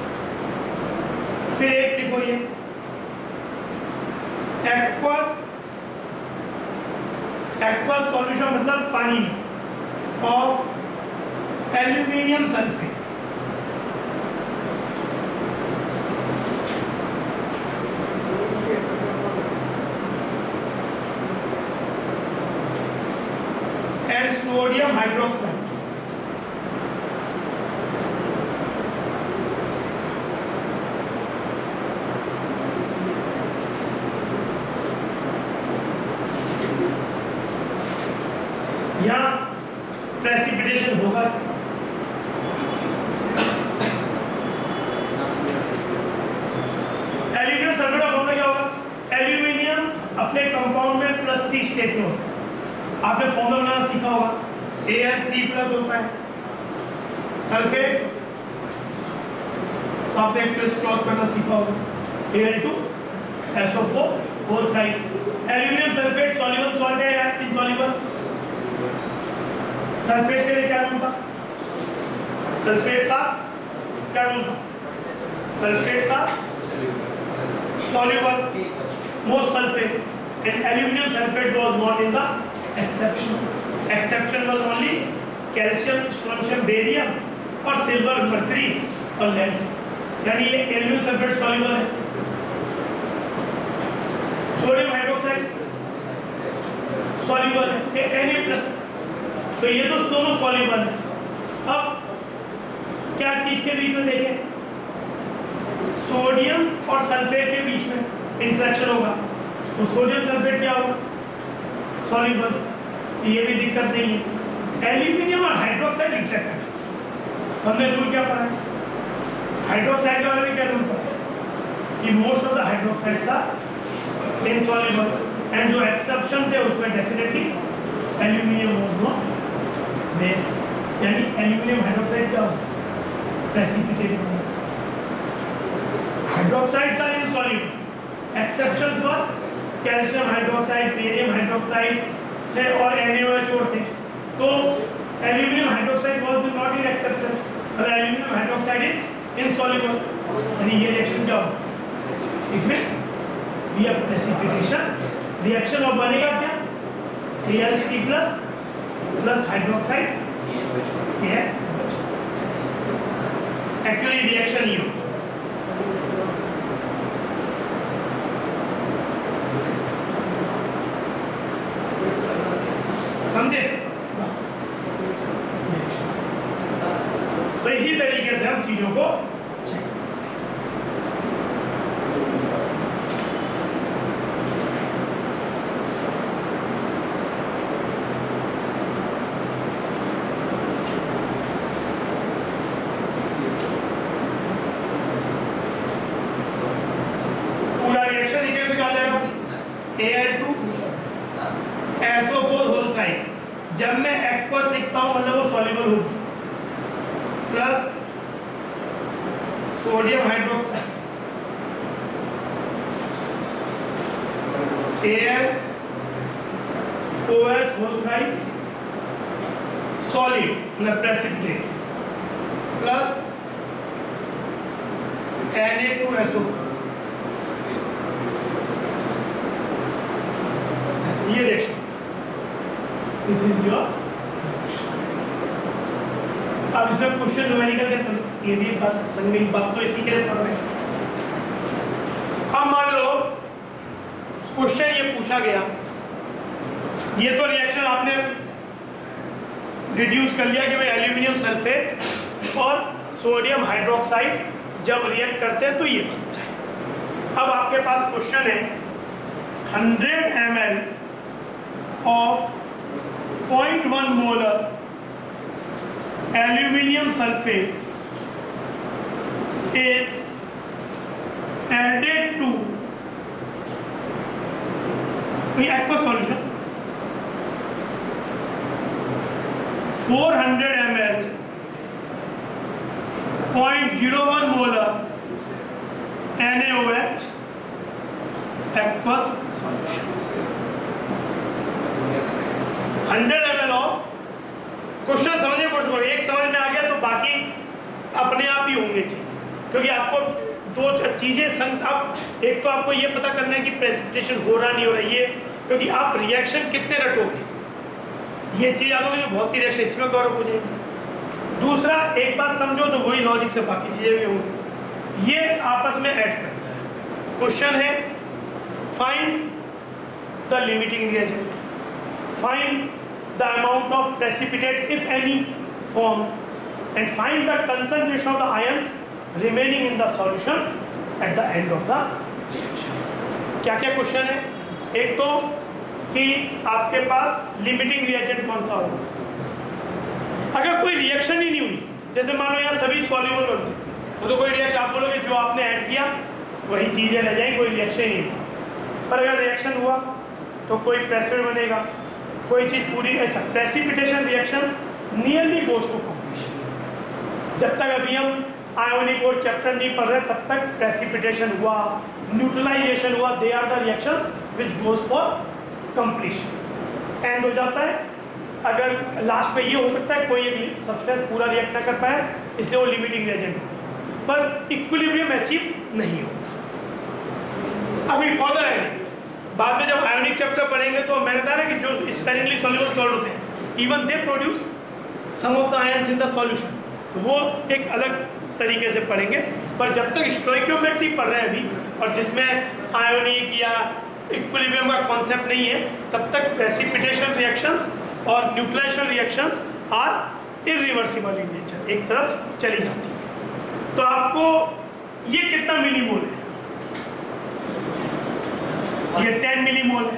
फिर एक लिखो, ये एक्वस सॉल्यूशन मतलब पानी में of aluminium sulphate, and sodium hydroxide. यहाँ प्रेसिपिटेशन होगा। एल्यूमिनियम सल्फेट का फॉर्मूला क्या होगा? एल्यूमिनियम अपने कंपाउंड में +3 स्टेट में होता है। आपने फॉर्मूला बनाना सीखा होगा, Al3+ होता है। सल्फेट आपने प्लस क्रॉस करना सीखा होगा, Al2SO4 whole thrice. Aluminium sulphate soluble salt है या इनसॉल्युबल? सल्फेट के लिए क्या रूल था? सल्फेट सा क्या रूल था? सल्फेट सा soluble most sulfate, and aluminum sulfate was not in the exception. Exception was only calcium, strontium, barium और silver, mercury और lead। यानी ये aluminum sulfate soluble है। सोडियम हाइड्रोक्साइड soluble है, Na+, तो ये तो दोनों soluble है। अब क्या किसके बीच में देखें? सोडियम और सल्फेट के बीच में इंटरेक्शन होगा, तो सोडियम सल्फेट क्या होगा? सॉल्युबल। ये भी दिक्कत नहीं है। एल्यूमिनियम और हाइड्रोक्साइड इंटरेक्ट है। हमने रूल क्या पढ़ा है? हाइड्रोक्साइड के बारे में क्या रूल पढ़ा है कि most of the hydroxides are insoluble, and जो एक्सेप्शन थे उसमें definitely aluminium was not there. यानी एल्यूमिनियम हाइड्रोक्साइड क्या होगा? प्रेसिपिटेट होगा। Hydroxides are insoluble. Exceptions were calcium hydroxide, barium hydroxide थे और NaOH थे। तो aluminum hydroxide was not in exception, but aluminum hydroxide is insoluble। यानी ये रिएक्शन क्या होगा? इसमें ये प्रेसिपिटेशन रिएक्शन और बनेगा क्या? Al3+ प्लस हाइड्रोक्साइड ये एक्चुअली रिएक्शन ये होगा। समझे? तो इसी तरीके से हम चीजों को पूरा रिएक्शन लिखे तो क्या आ जाएगा? Al2SO4 whole thrice. जब मैं एक्वस लिखता हूं मतलब वो सॉल्युबल होगी, plus sodium hydroxide AlOH whole thrice solid मतलब प्रेसिपिटेट, प्लस Na2SO4। ये रिएक्शन, दिस इज योर। अब इसमें क्वेश्चन न्यूमेरिकल क्या चलो, ये भी बात समझ में, बात तो इसी के लिए पढ़ रहे हैं। अब मान लो क्वेश्चन ये पूछा गया, ये तो रिएक्शन आपने रिड्यूस कर लिया कि भाई एल्यूमिनियम सल्फेट और सोडियम हाइड्रोक्साइड जब रिएक्ट करते हैं तो ये बनता है। अब आपके पास क्वेश्चन है 100 ml of 0.1 molar aluminum sulfate is added to the aqueous solution 400 ml 0.01 molar NaOH aqueous solution। 100 ml of, question समझने की कोशिश करो, एक समझ में आ गया तो बाकी अपने आप ही होंगे चीज़ें, क्योंकि आपको दो चीज़ें संग आप, एक तो आपको ये पता करना है कि प्रेसिपिटेशन हो रहा नहीं हो रहा है, क्योंकि आप रिएक्शन कितने रटोगे, ये चीज़ याद होगी, बहुत सी रिएक्शन इसमें कवर हो जाएगी। दूसरा, एक बात समझो तो वही लॉजिक से बाकी चीज़ें भी होंगी, ये आपस में ऐड करता है। क्वेश्चन है find the limiting reagent, find the amount of precipitate if any form and find the concentration of the ions remaining in the solution at the end of the reaction. क्या क्या question है? एक तो कि आपके पास limiting reagent कौन सा होगा. अगर कोई रिएक्शन ही नहीं हुई, जैसे मान लो यहाँ सभी सॉल्यूबल बनते हैं, तो कोई रिएक्शन आप बोलोगे जो आपने ऐड किया वही चीज़ें रह जाएंगी, कोई रिएक्शन ही नहीं. पर अगर रिएक्शन हुआ तो कोई प्रेसिपिटेट बनेगा, कोई चीज़ पूरी. अच्छा, precipitation reactions nearly goes to completion. जब तक अभी हम आयोनिक और चैप्टर नहीं पढ़ रहे तब तक प्रेसिपिटेशन हुआ, न्यूट्रलाइजेशन हुआ, they are the reactions which goes for completion. End हो जाता है. अगर लास्ट में ये हो सकता है कोई एक सब्सटेंस पूरा रिएक्ट ना कर पाए, इसलिए वो लिमिटिंग रिएजेंट हो, पर इक्विलिब्रियम अचीव नहीं होगा. अभी फर्दर है, बाद में जब आयोनिक चैप्टर पढ़ेंगे तो मैंने बताया कि जो स्पेरिंगली सॉल्युबल सॉल्ट होते हैं, even they produce some of the ions in the solution, तो वो एक अलग तरीके से पढ़ेंगे. पर जब तक स्टोइकियोमेट्री पढ़ रहे हैं अभी, और जिसमें आयोनिक या इक्विलिब्रियम का कॉन्सेप्ट नहीं है, तब तक प्रेसिपिटेशन रिएक्शंस और neutralisation reactions are irreversible in nature, एक तरफ चली जाती है. तो आपको ये कितना मिलीमोल है? ये 10 मिलीमोल है.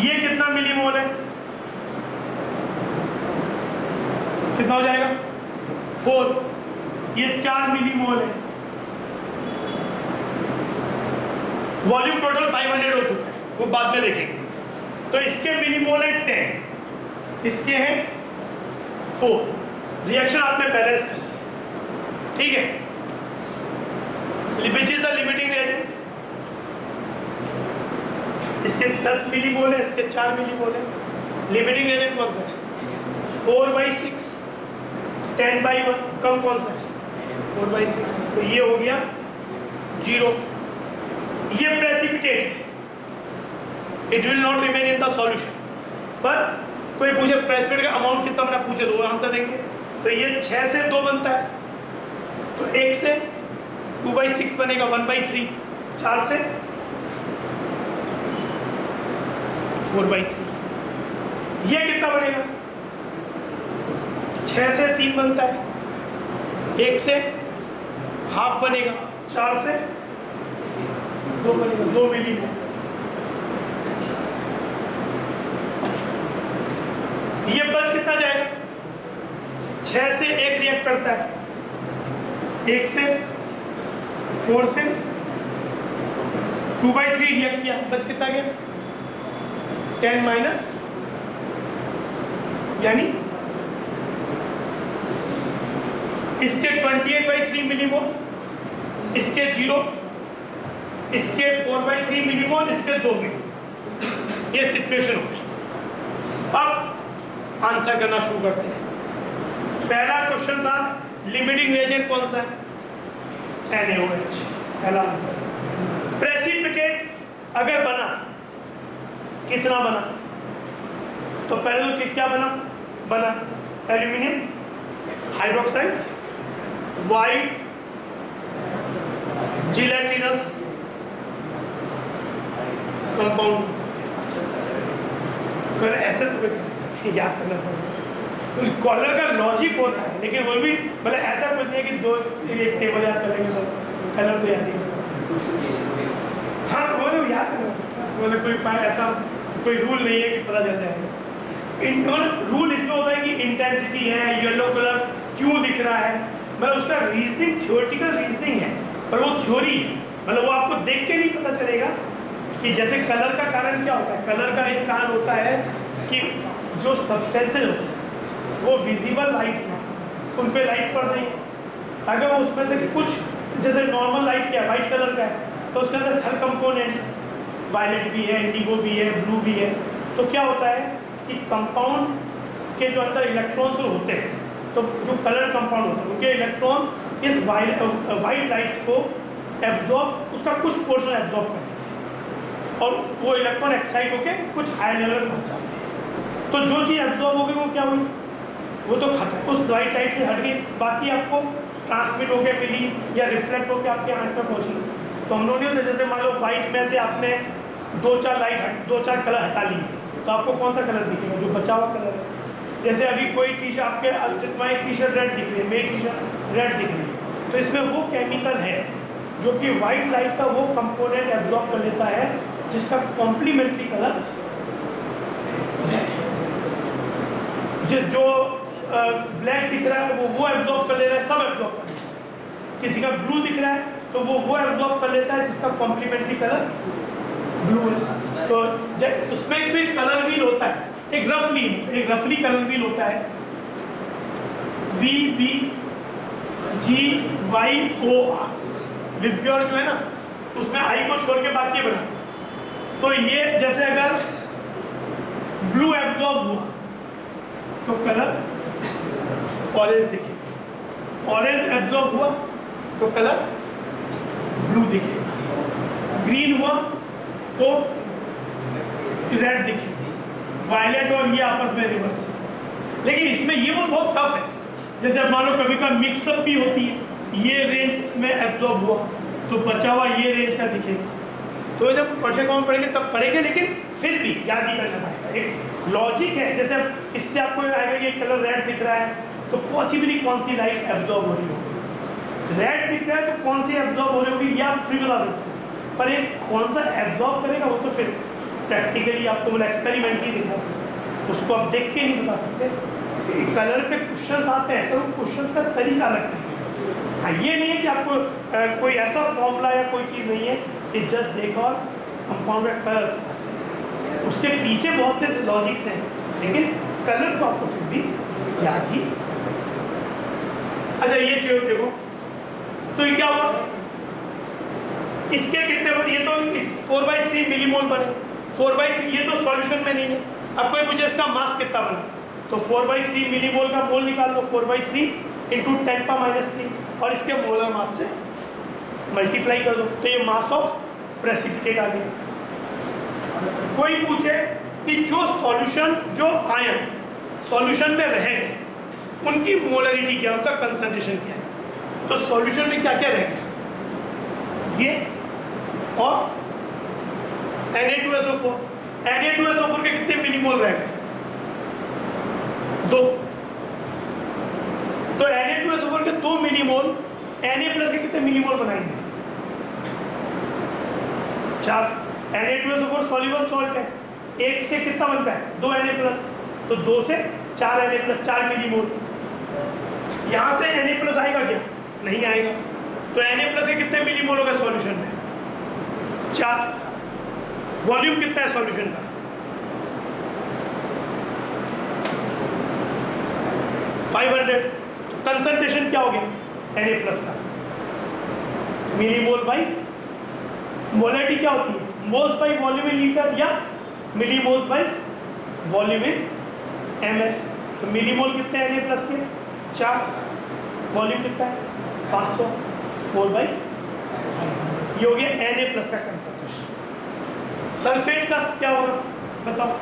ये कितना मिलीमोल है? कितना हो जाएगा? 4. ये 4 मिलीमोल है. वॉल्यूम टोटल 500 हो चुका है, वो बाद में देखेंगे. तो इसके मिलीमोल है 10, इसके हैं 4. रिएक्शन आपने बैलेंस कर लिया, ठीक है. Which is the limiting reagent? इसके 10 मिलीमोल है, इसके 4 मिलीमोल है. लिमिटिंग रिएजेंट कौन सा है? 4/6. 10/1 कम कौन सा है? 4/6. तो ये हो गया 0. ये प्रेसिपिटेट है, it will not remain in the solution. पर कोई पूछे प्रेसिपिटेट का अमाउंट कितना, अपना पूछे तो आंसर देंगे. तो ये 6 से 2 बनता है, तो 1 से 2/6 बनेगा, 1/3. 4 से 4/3. ये कितना बनेगा? 6 से 3 बनता है, 1 से हाफ बनेगा, 4 से 2 बनेगा, 2 मिलीमोल. ये बच कितना जाएगा? 6 से 1 रिएक्ट करता है, 1 से 4 से 2/3 रिएक्ट किया, बच कितना गया? 10 माइनस, यानी इसके 28/3 मिलीमोल, इसके 0, इसके 4/3 मिलीमोल, इसके 2 मिलीमोल. ये सिचुएशन होगी. अब आंसर करना शुरू करते हैं. पहला क्वेश्चन था लिमिटिंग रिएजेंट कौन सा है? NaOH. पहला आंसर. प्रेसिपिटेट अगर बना, कितना बना? तो पहले तो क्या बना aluminium hydroxide, white gelatinous compound. कर ऐसे तो याद करना पड़ेगा, कॉलर का लॉजिक होता है, लेकिन वो भी मतलब ऐसा कुछ नहीं है कि 2 एक टेबल याद कर लेंगे तो कलर तो याद ही. हाँ, वो याद करना, मतलब कोई ऐसा कोई रूल नहीं है कि पता चल जाएगा. रूल इसमें होता है कि इंटेंसिटी है, येलो कलर क्यों दिख रहा है, मतलब उसका रीजनिंग थ्योरेटिकल रीजनिंग है, पर वो थ्योरी है. मतलब वो आपको देख के नहीं पता चलेगा कि जैसे कलर का कारण क्या होता है. कलर का एक कारण होता है कि जो सब्सटेंसेज होते हैं वो विजिबल लाइट में, उन पे लाइट पड़ रही है. अगर वो उसमें से कुछ, जैसे नॉर्मल लाइट क्या है, वाइट कलर का है, तो उसके अंदर हर कंपोनेंट, वायलेट भी है, इंडिगो भी है, ब्लू भी है. तो क्या होता है कि कंपाउंड के जो अंदर इलेक्ट्रॉन्स होते हैं, तो जो कलर कंपाउंड होते हैं उनके इलेक्ट्रॉन्स इस वाइट लाइट्स को एब्जॉर्ब, उसका कुछ पोर्शन एब्जॉर्ब करते हैं और वो इलेक्ट्रॉन एक्साइट होकर कुछ हाई लेवल पर पहुँच जाते हैं. तो जो चीज़ एब्जॉर्ब होगी वो क्या हुई, वो तो खत्म, उस वाइट लाइट से हट गई, बाकी आपको ट्रांसमिट होकर मिली या रिफ्लेक्ट होकर आपके आँख में पहुँची. तो हम लोग नहीं होते, जैसे मान लो वाइट में से आपने 2-4 कलर हटा लिए, तो आपको कौन सा कलर दिखेगा? जो बचा हुआ कलर है। जैसे अभी कोई टी शर्ट आपके तुम्हारी टी शर्ट रेड दिख रही है, मेरी टी शर्ट रेड दिख रही है, तो इसमें वो केमिकल है जो कि वाइट लाइट का वो कंपोनेंट एब्जॉर्ब कर लेता है जिसका कॉम्प्लीमेंट्री कलर है। जो ब्लैक दिख रहा है वो एब्जॉर्ब कर ले रहा है, सब एब्जॉर्ब कर लेता है। किसी का ब्लू दिख रहा है तो वो एब्जॉर्ब कर लेता है जिसका कॉम्प्लीमेंट्री कलर ब्लू है। तो उसमें फिर कलर व्हील होता है, एक रफली कलर व्हील होता है, VBGYOR विब्योर जो है ना, उसमें आई को छोड़ के बाकी बना। तो ये जैसे अगर ब्लू एब्जॉर्ब हुआ तो कलर ऑरेंज दिखे, ऑरेंज एब्जॉर्ब हुआ तो कलर ब्लू दिखेगा, ग्रीन हुआ तो रेड दिखेगी, वायलेट और ये आपस में रिवर्स है। लेकिन इसमें ये बहुत टफ है। जैसे अब मान लो कभी का मिक्सअप भी होती है, ये रेंज में एब्जॉर्ब हुआ तो बचा हुआ ये रेंज का दिखेगा। तो जब क्वेश्चन कॉमन पढ़ेंगे तब पढ़ेंगे, लेकिन फिर भी याद ही करना पड़ेगा। एक लॉजिक है, जैसे इससे आपको आएगा ये कलर रेड दिख रहा है तो पॉसिबली कौन सी लाइट एब्जॉर्ब हो रही होगी, रेड दिख रहा है तो कौन सी एब्जॉर्ब हो रही होगी ये आप फिर बता सकते हैं। पर एक कौन सा एब्जॉर्ब करेगा वो तो फिर प्रैक्टिकली आपको मतलब एक्सपेरिमेंटली दिखा, उसको आप देख के नहीं बता सकते। कलर पे क्वेश्चंस आते हैं तो क्वेश्चंस का तरीका लगता है। हाँ, ये नहीं है कि आपको कोई ऐसा फॉर्मूला या कोई चीज़ नहीं है कि जस्ट देखो और कंपाउंड का कलर पता चले। उसके पीछे बहुत से लॉजिक्स हैं, लेकिन कलर तो आपको फिर भी याद ही। अच्छा, ये चीज़ देखो तो ये क्या हुआ, इसके कितने बने? ये तो 4/3 मिलीमोल बने। 4/3 ये तो सॉल्यूशन में नहीं है। अब कोई पूछे इसका मास कितना बना, तो 4/3 मिलीमोल का मोल निकाल दो, 4/3 इंटू 10⁻³ और इसके मोलर मास से मल्टीप्लाई कर दो, तो ये मास ऑफ प्रेसिपिटेट आ गया। कोई पूछे कि जो सॉल्यूशन, जो आयन सॉल्यूशन में रहेंगे उनकी मोलरिटी क्या, उनका कंसंट्रेशन क्या है, तो सॉल्यूशन में क्या क्या रहेगा, ये और Na2SO4। Na2SO4 के कितने मिलीमोल रहेंगे? 2। तो Na2SO4 के 2 मिलीमोल Na+ के कितने मिलीमोल बनाएंगे? 4। Na2SO4 सॉल्युबल सॉल्ट है, 1 से कितना बनता है? 2 Na+, तो 2 से 4 Na+, 4 मिलीमोल। यहाँ से Na+ आएगा क्या? नहीं आएगा। तो Na+ के कितने मिलीमोल होगा सॉल्यूशन में? 4। वॉल्यूम कितना है सॉल्यूशन का? 500। तो कंसंट्रेशन क्या हो गया Na+ का? मिलीमोल बाई मोलरिटी क्या होती है? Moles by volume in litre या millimoles by volume in ml। तो मिलीमोल कितने हैं Na+ के? 4। वॉल्यूम कितना है? 500। 4/500 ये हो गया Na+ का कंसंट्रेशन। सल्फेट का क्या होगा बताओ?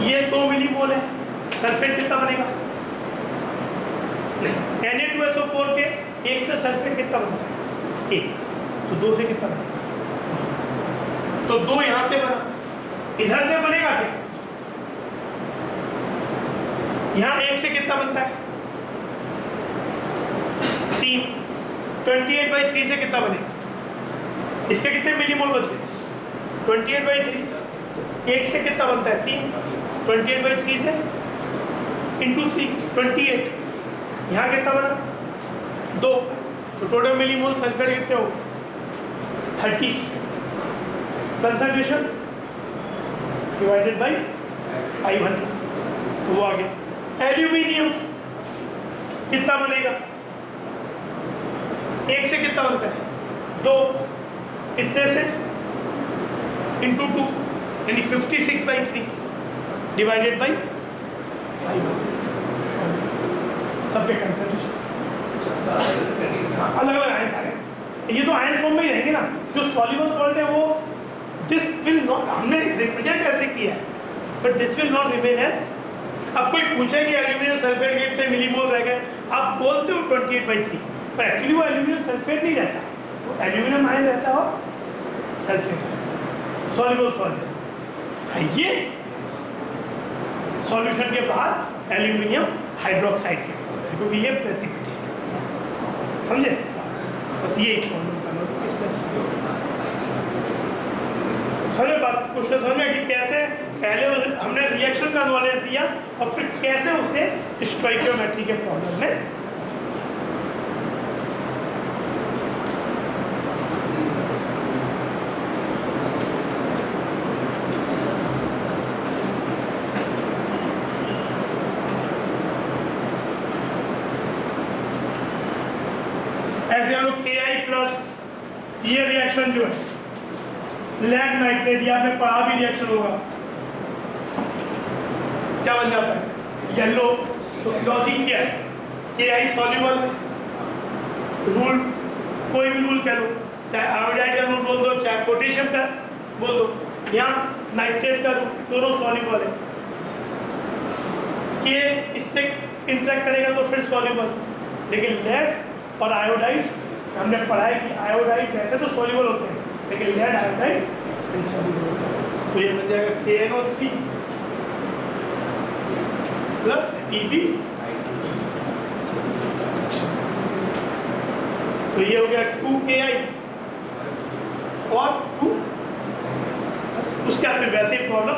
ये 2 मिलीमोल है, सल्फेट कितना बनेगा? Na2SO4 के 1 से सल्फेट कितना बनता है? 1। तो 2 से कितना बनेगा? तो 2 यहां से बना, इधर से बनेगा क्या? यहां 1 से कितना बनता है? 3। 28/3 से कितना बनेगा? इसके कितने मिलीमोल बच गए? 28/3। 1 से कितना बनता है? 3। 28/3 से इंटू 3 28। यहाँ कितना बना? 2। तो टोटल मिलीमोल सल्फेट कितने हो? 30। कंसंट्रेशन डिवाइडेड बाई 500, तो वो आ गया। एल्यूमिनियम कितना बनेगा? 1 से कितना बनता है? 2। इतने से इंटू 2 यानी 56/3 डिवाइडेड बाई 500। सबके कंसंट्रेशन अलग अलग आयंस आ गए। ये तो आयंस फॉर्म में ही रहेंगे ना। जो सॉल्युबल सॉल्ट है वो दिस विल नॉट, हमने रिप्रेजेंट ऐसे किया है, but this will not remain as. अब कोई पूछे कि एल्यूमिनियम सल्फेट के कितने मिलीमोल रह गए, आप बोलते हो 28/3, पर एक्चुअली वो एल्यूमिनियम सल्फेट नहीं रहता, वो एल्यूमिनियम आयन रहता है और सल्फेट सॉल्युबल सॉल्ट है। ये सॉल्यूशन के बाहर एल्यूमिनियम हाइड्रोक्साइड के फॉर्म, क्योंकि ये प्रेसिपिटेट, समझे? बस ये प्रॉब्लम करना इस तरह से समझे बात, क्वेश्चन समझ में कि कैसे पहले हमने रिएक्शन का नॉलेज दिया और फिर कैसे उसे स्टोइकियोमेट्री के प्रॉब्लम में ऐसे हम लोग Ki प्लस ये रिएक्शन जो है लेड नाइट्रेट, ये आपने पढ़ा भी रिएक्शन होगा, क्या बन जाता है? येलो। तो लॉजिक क्या है? Ki सॉल्युबल है, रूल कोई भी रूल कह लो, चाहे आयोडाइड का रूल बोल दो, चाहे पोटेशियम का बोल दो, यहाँ नाइट्रेट का रूल, दोनों सॉल्युबल है। K इससे इंटरेक्ट करेगा तो फिर सॉल्युबल, लेकिन लेड और आयोडाइड हमने पढ़ा है कि आयोडाइड वैसे तो सॉल्युबल होते हैं, लेकिन लेड आयोडाइड इनसॉल्युबल होता है। तो ये बन जाएगा KNO3 प्लस Eb, तो ये हो गया 2Ki और 2, उसका फिर वैसे ही प्रॉब्लम।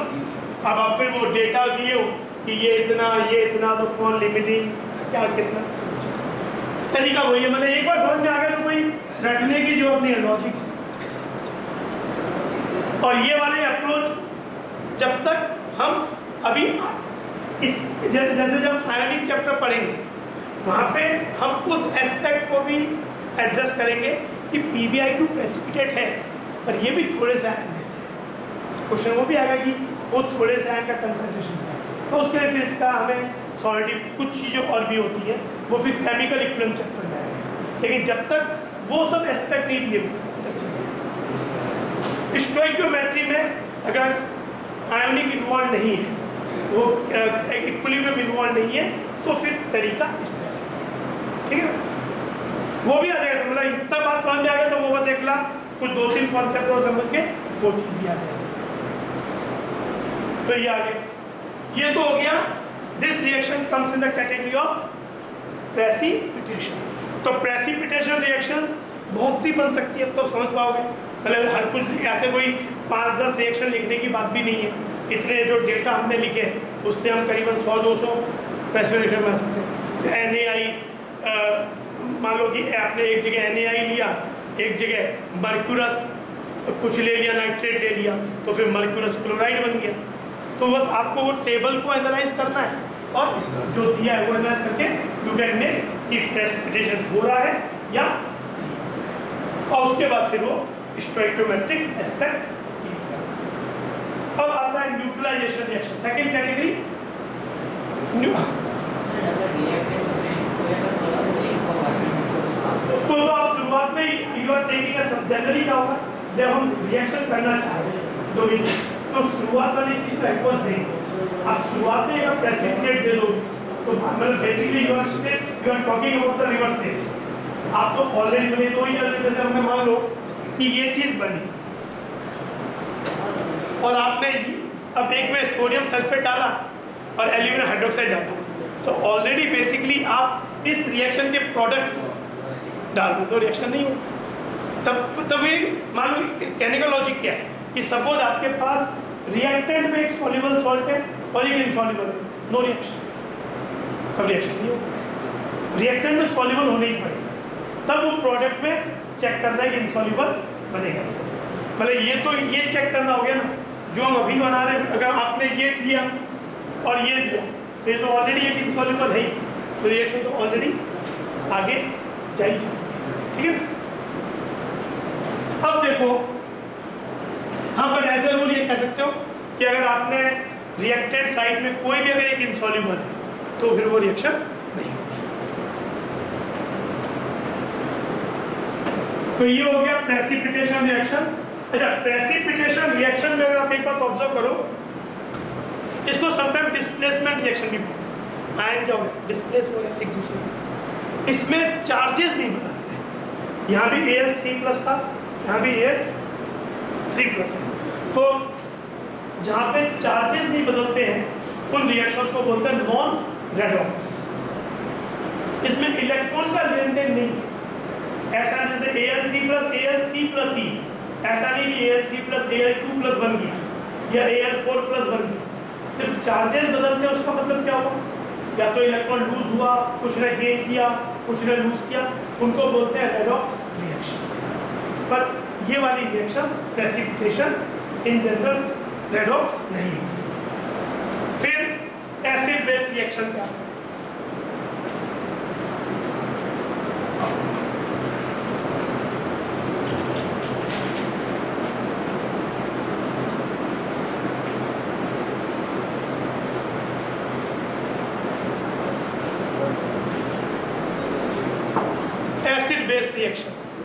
अब आप फिर वो डेटा दिए हो कि ये इतना तो कौन लिमिटिंग क्या कितना, तरीका वही है। मतलब एक बार समझ में आ गया तो कोई रटने की जरूरत नहीं है, लॉजिक। और ये वाले अप्रोच जब तक हम अभी इस जैसे जब आयोनिक चैप्टर पढ़ेंगे वहाँ पे हम उस एस्पेक्ट को भी एड्रेस करेंगे कि PbI2 प्रेसिपिटेट है, पर ये भी थोड़े से आयन देते हैं। क्वेश्चन वो भी आएगा कि वो थोड़े से आयन का कंसंट्रेशन है, तो उसके लिए फिर इसका हमें सॉलिड कुछ चीज़ें और भी होती हैं, वो फिर केमिकल इक्विलिब्रियम चैप्टर में आएगा। लेकिन जब तक वो सब एस्पेक्ट नहीं दिए तब चीज़ें इस तरह से। स्टोइकियोमेट्री में अगर आयोनिक इन्वॉल्व नहीं है, वो इक्विलिब्रियम इन्वॉल्व नहीं है, तो फिर तरीका इस तरह से, ठीक है। वो भी आ जाएगा, मतलब इतना बात समझ में आ गया तो वो बस एक लाख कुछ 2-3 कॉन्सेप्ट और समझ के वो चीज़ भी आ जाएगी। तो ये आगे ये तो हो गया, this reaction comes in the category of precipitation. तो प्रेसिपिटेशन रिएक्शंस बहुत सी बन सकती है, तो समझ पाओगे। मतलब हर कुछ ऐसे कोई 5-10 रिएक्शन लिखने की बात भी नहीं है, इतने जो डेटा हमने लिखे उससे हम करीबन 100-200 प्रेसिपिटेशन बना सकते हैं। NaI मान लो कि आपने एक जगह NaI लिया, एक जगह मर्क्यूरस कुछ ले लिया, नाइट्रेट ले लिया, तो फिर मर्क्यूरस क्लोराइड बन गया। तो बस आपको वो टेबल को एनालाइज करना है और इस जो दिया है वो एनालाइज करके यू कैन मेक कि प्रेसिपिटेशन हो रहा है या, और उसके बाद फिर वो स्टोइकियोमेट्रिक एस्पेक्ट। अब आता है न्यूट्रलाइजेशन रिएक्शन, सेकेंड कैटेगरी। तो आप शुरुआत में यू आर टेकिंग जनरली क्या होगा, जब हम रिएक्शन करना चाहते हैं तो शुरुआत वाली चीज़ तो एक्वस देंगे। आप शुरुआत में अगर प्रेसिपिटेट दे दो तो मतलब basically you are talking about the reverse rate. आप तो ऑलरेडी बने, तो ही जैसे हमने मान लो कि ये चीज़ बनी और आपने अब एक में सोडियम सल्फेट डाला और एल्यूमिनियम हाइड्रोक्साइड डाला, तो ऑलरेडी बेसिकली आप इस रिएक्शन के प्रोडक्ट को डाल दो तो रिएक्शन नहीं होगा। तब ये मान लो कहने का लॉजिक क्या है कि सपोज आपके पास रिएक्टेंट में एक सॉल्युबल सॉल्ट है और एक इनसॉल्युबल है, नो रिएक्शन, तब रिएक्शन नहीं होगा। रिएक्टेंट में सॉल्युबल होने ही पड़ेगा, तब वो प्रोडक्ट में चेक करना है कि इनसॉल्युबल बनेगा। मतलब ये तो ये चेक करना हो गया ना, जो हम अभी बना रहे हैं। अगर आपने ये दिया और ये दिया तो ये तो ऑलरेडी एक इनसॉल्युबल है ही, तो रिएक्शन तो ऑलरेडी आगे जा ही जाती है, ठीक है ना। अब देखो हाँ, पर ऐसे रूल ये कह सकते हो कि अगर आपने रिएक्टेंट साइड में कोई भी अगर एक इनसॉल्युबल है तो फिर वो रिएक्शन नहीं होगी। तो ये हो गया प्रेसिपिटेशन रिएक्शन। अच्छा, प्रेसिपिटेशन रिएक्शन में अगर आप एक बात ऑब्जर्व करो, इसको समटाइम डिस्प्लेसमेंट रिएक्शन भी बोलते हैं। आयन क्या हो गया, डिस्प्लेस हो गया एक दूसरे में। इसमें चार्जेस नहीं बदल रहे, यहाँ भी Al3+ था, यहाँ भी Al3+ है। तो जहाँ पे चार्जेस नहीं बदलते हैं उन रिएक्शंस को बोलते हैं नॉन रेडॉक्स। इसमें इलेक्ट्रॉन का लेन देन नहीं है। ऐसा जैसे Al3 plus Al3 plus E, ऐसा नहीं कि Al3 प्लस Al2 प्लस बन गया या Al4 प्लस बन गया। जब चार्जेस बदलते हैं उसका मतलब क्या हुआ? या तो इलेक्ट्रॉन लूज हुआ, कुछ ने गेन किया, कुछ ने लूज किया, उनको बोलते हैं रेडॉक्स रिएक्शंस। पर ये वाली reactions precipitation in general redox नहीं होती। फिर एसिड बेस रिएक्शन क्या है? Acid base reactions,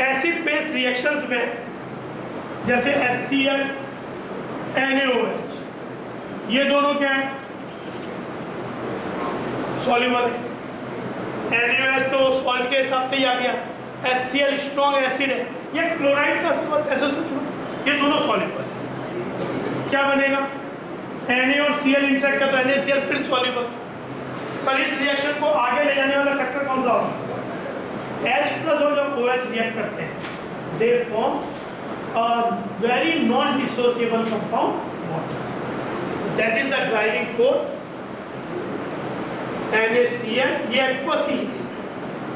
acid base reactions में जैसे HCl NaOH, ये दोनों क्या है? सॉल्युबल है। NaOH तो सॉल्ट के हिसाब से ही आ गया। HCl स्ट्रॉन्ग एसिड है, ये क्लोराइड का सॉल्ट, ऐसे सोचो ये दोनों सॉल्युबल है। क्या बनेगा? Na और Cl इंटरेक्ट का तो NaCl फिर सॉल्युबल। पर इस रिएक्शन को आगे ले जाने वाला फैक्टर कौन सा होगा? H प्लस और जब OH रिएक्ट करते हैं they form a very non-dissociable compound water. That is the driving force. NaCl ये aqueous ही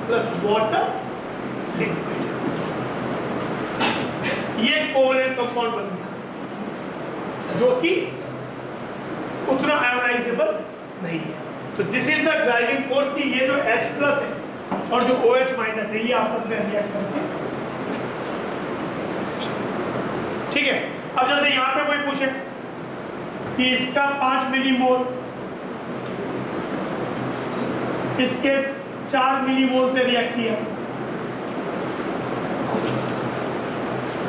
प्लस water liquid, ये कोवलेंट कंपाउंड बन गया जो कि उतना आयोनाइजेबल नहीं है। तो this is the driving force कि ये जो H प्लस है और जो OH माइनस है ये आपस में रिएक्ट करते हैं। ठीक है। अब जैसे यहाँ पे कोई पूछे कि इसका 5 मिलीमोल इसके 4 मिलीमोल से रिएक्ट किया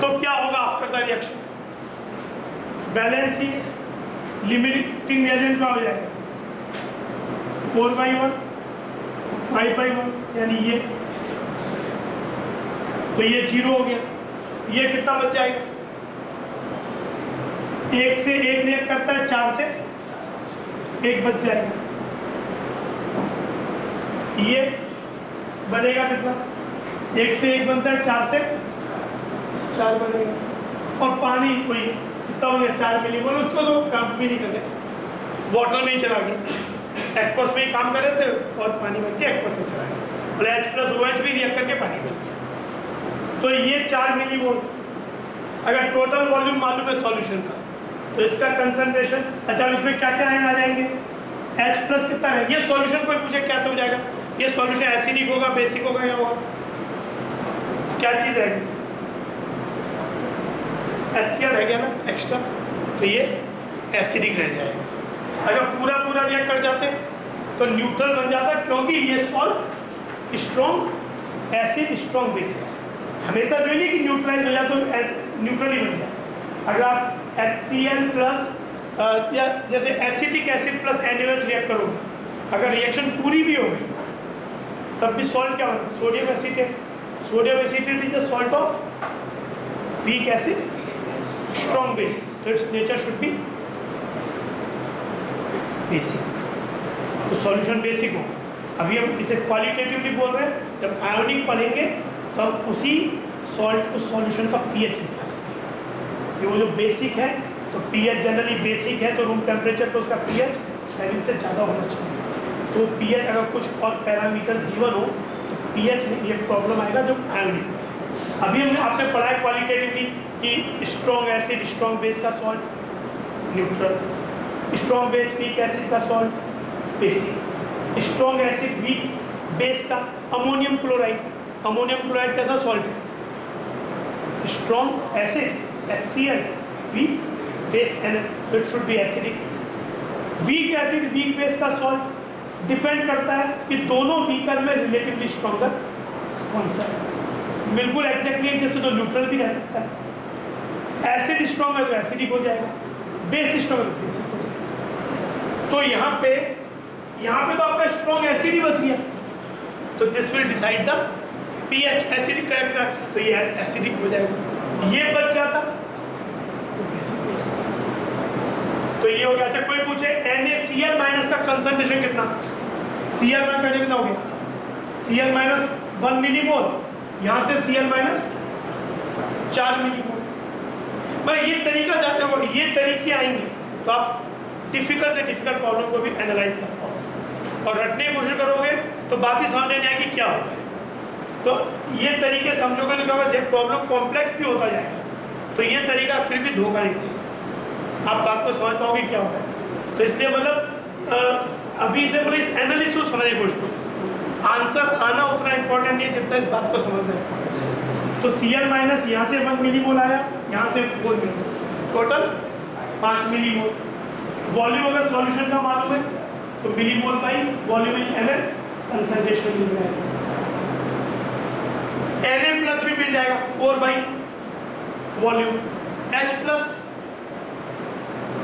तो क्या होगा after the reaction? Balance he limiting reagent क्या हो जाएगा? 4/1 5/1 यानी ये, तो ये 0 हो गया। ये कितना बच जाएगा? 1 से 1 रिएक्ट करता है, 4 से 1 बच जाएगा। ये बनेगा कितना? 1 से 1 बनता है, 4 से 4 बनेगा। और पानी कोई कितना हो गया? 4 मिलीमोल। उसको तो काम भी नहीं करते, वाटर में ही चला गया। एक्वस में ही काम कर रहे थे और पानी बन के एक्वस में चला गया। और H प्लस OH भी रिएक्ट करके पानी बन गया। तो ये 4 मिलीमोल। अगर टोटल वॉल्यूम मालूम है सॉल्यूशन का तो इसका कंसंट्रेशन, अच्छा इसमें क्या क्या आयन आ जाएंगे? H प्लस कितना है? ये सॉल्यूशन कोई पूछे कैसे हो जाएगा? ये सॉल्यूशन एसिडिक होगा, बेसिक होगा, या होगा क्या चीज़ है? HCl रह गया ना एक्स्ट्रा, तो ये एसिडिक रह जाएगा। अगर पूरा पूरा रिएक्ट कर जाते तो न्यूट्रल बन जाता, क्योंकि ये salt strong acid strong base है। हमेशा जो नहीं कि न्यूट्रलाइज हो जाए तो न्यूट्रल ही बन जाए। अगर आप HCl प्लस या जैसे acetic acid plus NaOH react करोगे, अगर रिएक्शन पूरी भी होगी तब भी सॉल्ट क्या होगा? Sodium acetate. Sodium acetate is a salt of weak acid strong base, तो it's nature should be basic. तो सॉल्यूशन बेसिक हो। अभी हम इसे क्वालिटेटिवली बोल रहे हैं, जब आयोनिक पढ़ेंगे तो हम उसी सॉल्ट उस सॉल्यूशन का पीएच निकालेंगे। वो जो बेसिक है तो पीएच जनरली बेसिक है तो रूम टेम्परेचर तो उसका पीएच 7 से ज़्यादा होना चाहिए। तो पीएच अगर कुछ और पैरामीटर्स गिवन हो तो पीएच में ये प्रॉब्लम आएगा जब आयोनिक। अभी हमने आपने पढ़ा है क्वालिटेटिवली कि स्ट्रॉन्ग एसिड स्ट्रॉन्ग बेस का salt neutral, strong base weak acid का salt basic, strong acid weak base का अमोनियम क्लोराइड। अमोनियम क्लोराइड कैसा सॉल्ट है? Strong acid HCl weak base and it should be acidic. Weak acid weak base का salt depend करता है कि दोनों vehicle में रिलेटिवली स्ट्रॉन्गर कौन सा है। बिल्कुल एग्जैक्टली जैसे तो न्यूट्रल भी रह सकता है। एसिड स्ट्रॉन्ग है तो एसिडिक हो जाएगा, बेस स्ट्रॉन्ग है तो बेसिक हो जाएगा। तो यहाँ पे तो आपका स्ट्रॉन्ग एसिड ही बच गया, तो this will decide the pH acidic character, तो ये एसिडिक हो जाएगा। ये बच जाता तो बेसिक हो जाएगा। हो गया। अच्छा कोई पूछे NaCl माइनस का कंसंट्रेशन कितना, Cl माइनस का कितना हो गया, Cl माइनस 1 मिलीमोल, यहाँ से Cl माइनस 4 मिलीमोल। भाई ये तरीका जानते हो, ये तरीके आएंगे तो आप डिफिकल्ट से डिफिकल्ट प्रॉब्लम को भी एनालाइज कर पाओ और रटने की कोशिश करोगे तो बात ही सामने नहीं आएगी क्या होगा। तो ये तरीके समझोगे तो क्या होगा, जब प्रॉब्लम कॉम्प्लेक्स भी होता जाएगा तो ये तरीका फिर भी धोखा नहीं देगा, आप बात को समझ पाओगे क्या होगा। तो इसलिए मतलब अभी से मतलब इस एनालिसिस को समझने की कोशिश करो, आंसर आना उतना इंपॉर्टेंट नहीं है जितना इस बात को समझना है। तो Cl माइनस यहाँ से 1 मिलीमोल आया, यहाँ से 4 मिलीमोल, टोटल 5 मिलीमोल। वॉल्यूम अगर सॉल्यूशन का मालूम है तो millimole by volume in ml concentration मिल जाएगा। Na प्लस भी मिल जाएगा 4 by volume, H plus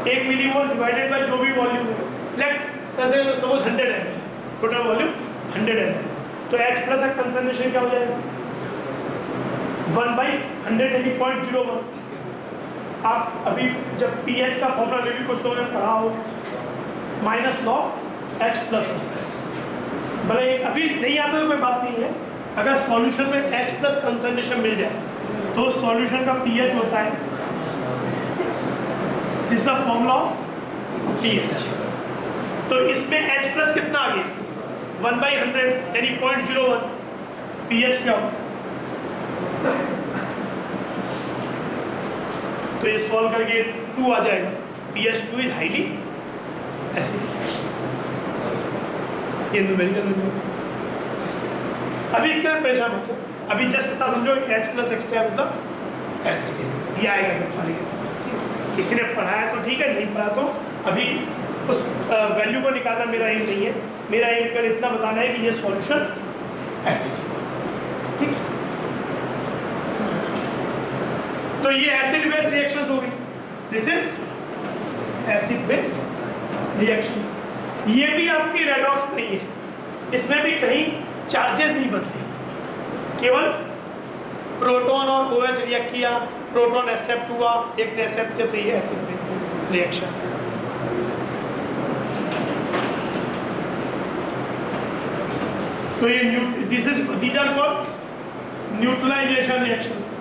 1 millimole divided by जो भी वॉल्यूम है, let's suppose 100 ml, total volume 100 ml, तो H प्लस का कंसंट्रेशन क्या हो जाएगा 1 बाई 100 यानी 0.01। आप अभी जब pH का फॉर्मूला ले भी कुछ तो मैंने पढ़ा हो, माइनस लॉग H प्लस, भले अभी नहीं आता तो कोई बात नहीं है। अगर सॉल्यूशन में H प्लस कंसंट्रेशन मिल जाए तो सॉल्यूशन का pH होता है, this is the formula of pH। तो इसमें H प्लस कितना आ गया 1 बाई 100 यानी 0.01, pH क्या होगा, तो ये सॉल्व करके 2 आ जाएगा, pH 2 इज हाईली एसिडिक, ये न्यूमेरिकल वैल्यू। अभी इसके लिए परेशान मत हो, अभी जस्ट इतना समझो H प्लस एक्स्ट्रा मतलब एसिडिक, ये आएगा। किसी ने पढ़ाया तो ठीक है, नहीं पढ़ा तो अभी उस वैल्यू को निकालना मेरा एम नहीं है, मेरा एम कर इतना बताना है कि ये सॉल्यूशन एसिडिक, ठीक है। तो ये एसिड बेस रिएक्शंस हो गई, this is acid base reactions. ये भी आपकी रेडॉक्स नहीं है, इसमें भी कहीं चार्जेस नहीं बदले, केवल प्रोटॉन और OH रिएक्ट किया, प्रोटॉन एक्सेप्ट हुआ, एक ने एक्सेप्ट किया, तो ये एसिड बेस रिएक्शन। तो ये this is these are called neutralisation reactions.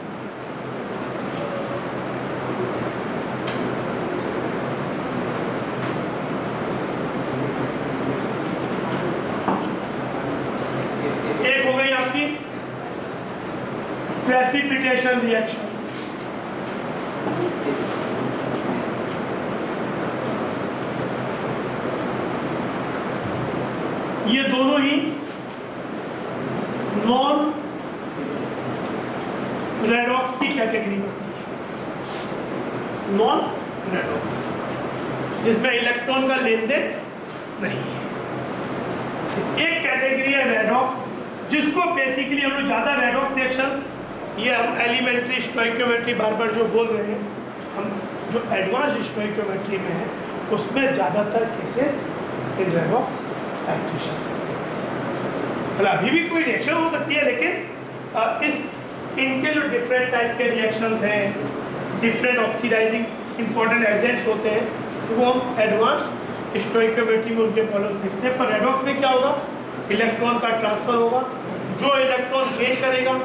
Precipitation reactions, ये दोनों ही नॉन रेडॉक्स की कैटेगरी में होती है, नॉन रेडॉक्स जिसमें इलेक्ट्रॉन का लेन देन नहीं है। एक कैटेगरी है रेडॉक्स, जिसको बेसिकली हम लोग ज़्यादा रेडॉक्स रिएक्शंस, ये हम एलिमेंट्री स्टोइकियोमेट्री बार बार जो बोल रहे हैं, हम जो एडवांस स्टोइकियोमेट्री में है उसमें ज़्यादातर केसेस इन रेडॉक्स टाइट्रेशंस करते हैं। मतलब अभी भी कोई रिएक्शन हो सकती है, लेकिन इस इनके जो डिफरेंट टाइप के रिएक्शंस हैं, डिफरेंट ऑक्सीडाइजिंग इंपॉर्टेंट एजेंट्स होते हैं, तो वो हम एडवांस्ड स्टोइकियोमेट्री में उनके प्रॉब्लम्स देखते हैं। पर रेडॉक्स में क्या होगा, इलेक्ट्रॉन का ट्रांसफर होगा, जो इलेक्ट्रॉन गेन करेगा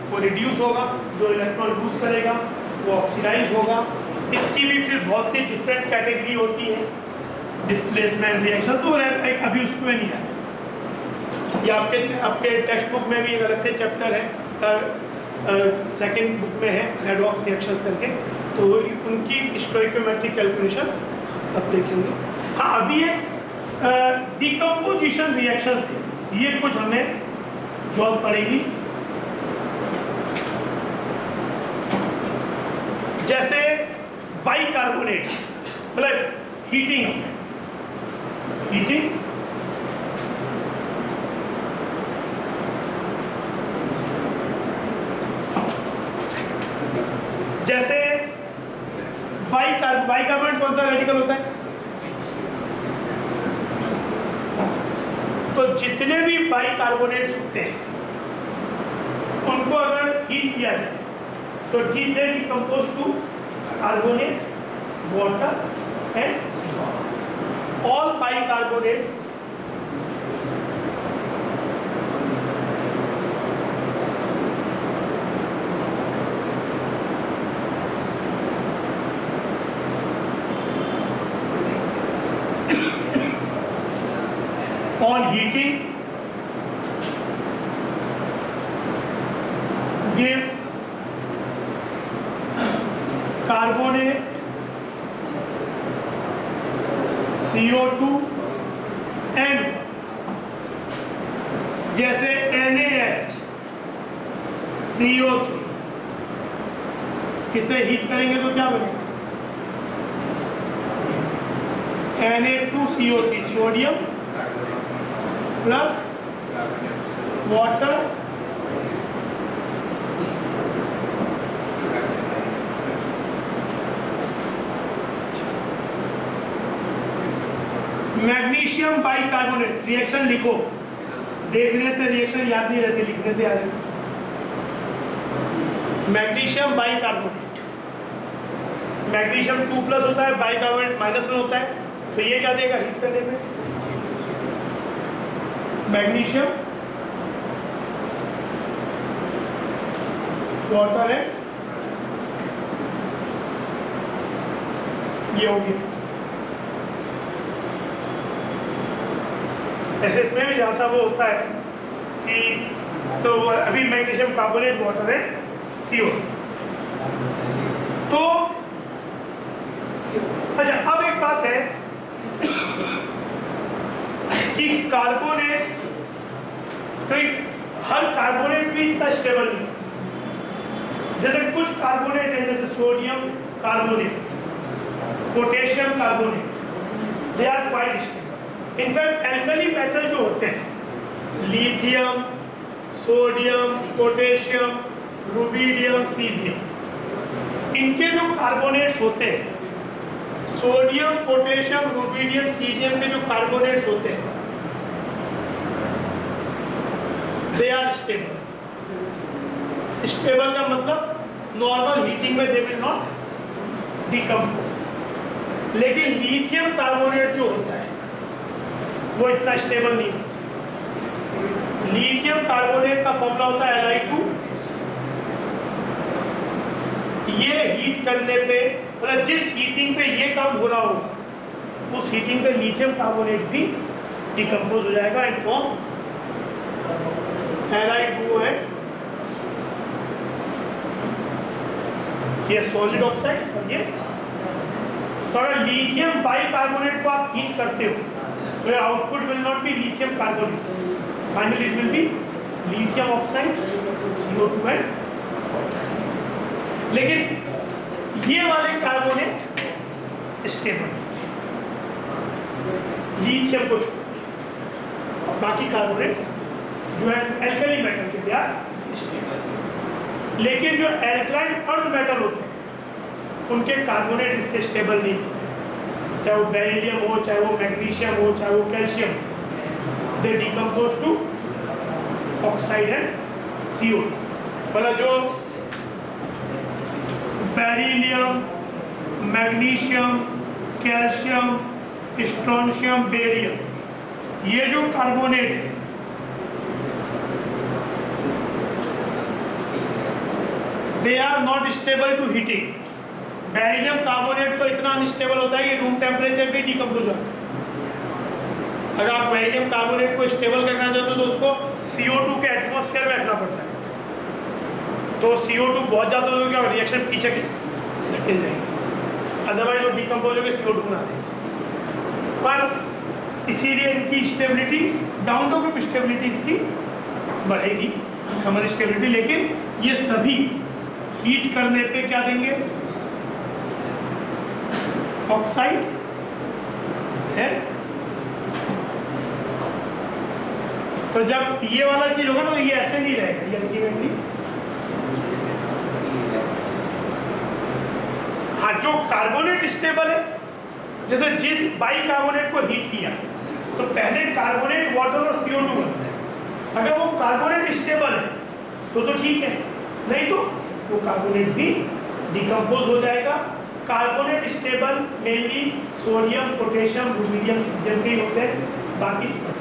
वो रिड्यूस होगा, जो इलेक्ट्रॉन लूज करेगा वो ऑक्सीडाइज होगा। इसकी भी फिर बहुत सी डिफरेंट कैटेगरी होती है, डिस्प्लेसमेंट रिएक्शन, तो अभी उसमें नहीं है। ये आपके टेक्स्ट बुक में भी एक अलग से चैप्टर है, सेकंड बुक में है रेडॉक्स रिएक्शंस करके, तो उनकी स्टोइकियोमेट्रिक कैलकुलेशंस तब देखेंगे। हाँ, अभी एक डिकम्पोजिशन रिएक्शंस थे, ये कुछ हमें जॉब पड़ेगी। जैसे बाइकार्बोनेट, मतलब हीटिंग इफेक्ट, हीटिंग जैसे बाइकार्बोनेट कौन सा रेडिकल होता है, तो जितने भी बाइकार्बोनेट्स होते हैं उनको अगर हीट किया जाए तो heat they decompose to carbonate water and CO. All bicarbonates on heating gives carbonate CO2 and जैसे NaH CO3, इसे हीट करेंगे तो क्या बनेगा? Na2CO3 sodium plus water magnesium bicarbonate. Reaction लिखो, देखने से रिएक्शन याद नहीं रहती, लिखने से याद रहती। मैग्नीशियम बाइकार्बोनेट, मैग्नीशियम 2+ होता है, बाइकार्बोनेट -1 होता है, तो ये क्या देगा हीट करने में? मैग्नीशियम वाटर है, ये हो गया। ऐसे इसमें भी जहाँ सा वो होता है कि तो अभी मैग्नीशियम कार्बोनेट वाटर है CO। तो अच्छा, अब एक बात है कि कार्बोनेट, तो हर कार्बोनेट भी इतना स्टेबल नहीं। जैसे कुछ कार्बोनेट है, जैसे sodium carbonate, potassium carbonate, they are quite stable. In fact alkali metal जो होते हैं, lithium, sodium, potassium, rubidium, caesium, इनके जो कार्बोनेट्स होते हैं, सोडियम, पोटेशियम, रुबिडियम, सीजियम के जो कार्बोनेट्स होते हैं, दे आर स्टेबल। स्टेबल का मतलब नॉर्मल हीटिंग में दे विल नॉट डिकम्पोज। लेकिन लिथियम कार्बोनेट जो होता है वो इतना स्टेबल नहीं होता। लिथियम कार्बोनेट का फॉर्मूला होता है Li2। ये हीट करने पे, मतलब जिस हीटिंग पे ये काम हो रहा होगा, उस हीटिंग पे लिथियम कार्बोनेट भी डिकम्पोज हो जाएगा एंड फॉर्म Li2 है, ये सॉलिड ऑक्साइड। और ये तो अगर लिथियम बाइकार्बोनेट को आप हीट करते हो तो your output will not be lithium carbonate. Finally, it will be lithium oxide, CO2 and water. लेकिन ये वाले कार्बोनेट स्टेबल, लिथियम को छोड़, बाकी कार्बोनेट्स जो है एल्कली मेटल के लिए स्टेबल। लेकिन जो एल्कलाइन अर्थ मेटल होते हैं उनके कार्बोनेट इतने स्टेबल नहीं होते। चाहे वो बेरिलियम हो, चाहे वो मैग्नीशियम हो, चाहे वो calcium, they decompose to oxide and CO। मतलब जो beryllium, magnesium, calcium, strontium, barium, ये जो कार्बोनेट है they are not stable to heating. Beryllium carbonate तो इतना अनस्टेबल होता है कि रूम टेम्परेचर पे डिकम्पोज होता है। अगर आप बेरिलियम कार्बोनेट को स्टेबल करना चाहते हो तो उसको CO2 के एटमॉस्फेयर में रखना पड़ता है। तो CO2 बहुत ज़्यादा हो गया और रिएक्शन पीछे धकेल जाएगी, अदरवाइज वो डिकम्पोज होकर CO2 बना देंगे। पर इसीलिए इनकी stability, down the group stability इसकी बढ़ेगी, थर्मल स्टेबिलिटी। लेकिन ये सभी हीट करने पे क्या देंगे? ऑक्साइड है। तो जब ये वाला चीज होगा ना तो ये ऐसे नहीं रहेगा, ये अल्टीमेटली हाँ, जो कार्बोनेट स्टेबल है, जैसे जिस बाइकार्बोनेट को हीट किया तो पहले कार्बोनेट, वाटर और CO2 बनता है। अगर वो कार्बोनेट स्टेबल है तो ठीक है, नहीं तो वो कार्बोनेट भी डिकम्पोज हो जाएगा carbonate stable mainly sodium, potassium, rubidium, caesium के होते हैं, बाकी सब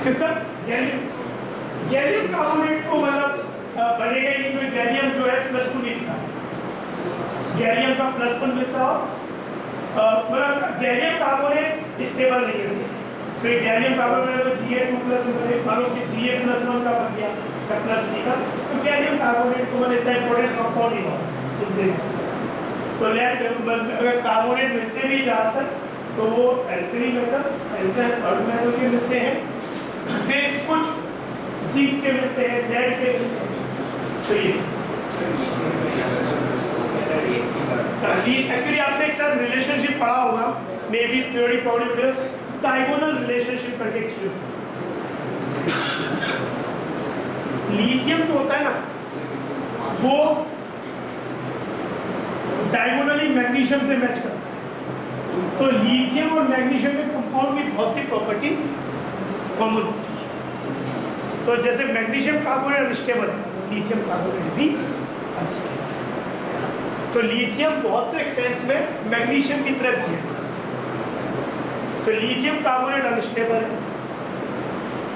किसका गैलियम कार्बोनेट को मतलब बनेगा ही नहीं, कोई गैलियम जो है +2 नहीं लिखा, गैलियम का +1 मिलता हो, मतलब गैलियम कार्बोनेट स्टेबल नहीं है, तो गैलियम कार्बोनेट तो Ga2+, मानो कि Ga+1 का बन गया +3 का, तो गैलियम कार्बोनेट को मतलब इतना इंपॉर्टेंट कंपाउंड नहीं हुआ सुनते हैं। तो अगर कार्बोनेट मिलते भी ज़्यादातर तो वो एल्कली मेटल्स, एल्काइन अर्थ मेटल के मिलते हैं, फिर कुछ जिंक के मिलते हैं, लेड के मिलते हैं। तो ये एक्चुअली आपने एक साथ रिलेशनशिप पढ़ा होगा, may be theory problem, diagonal relationship करके एक चीज, लिथियम जो होता है ना वो डायगोनली मैग्नीशियम से मैच करता है, तो लिथियम और मैग्नीशियम में कंपाउंड की बहुत सी प्रॉपर्टीज कॉमन होती है। तो जैसे मैग्नीशियम कार्बोनेट अनस्टेबल है, लिथियम कार्बोनेट भी अनस्टेबल। तो लिथियम बहुत से एक्सटेंस में मैग्नीशियम की तरह भी है, तो लिथियम कार्बोनेट अनस्टेबल है,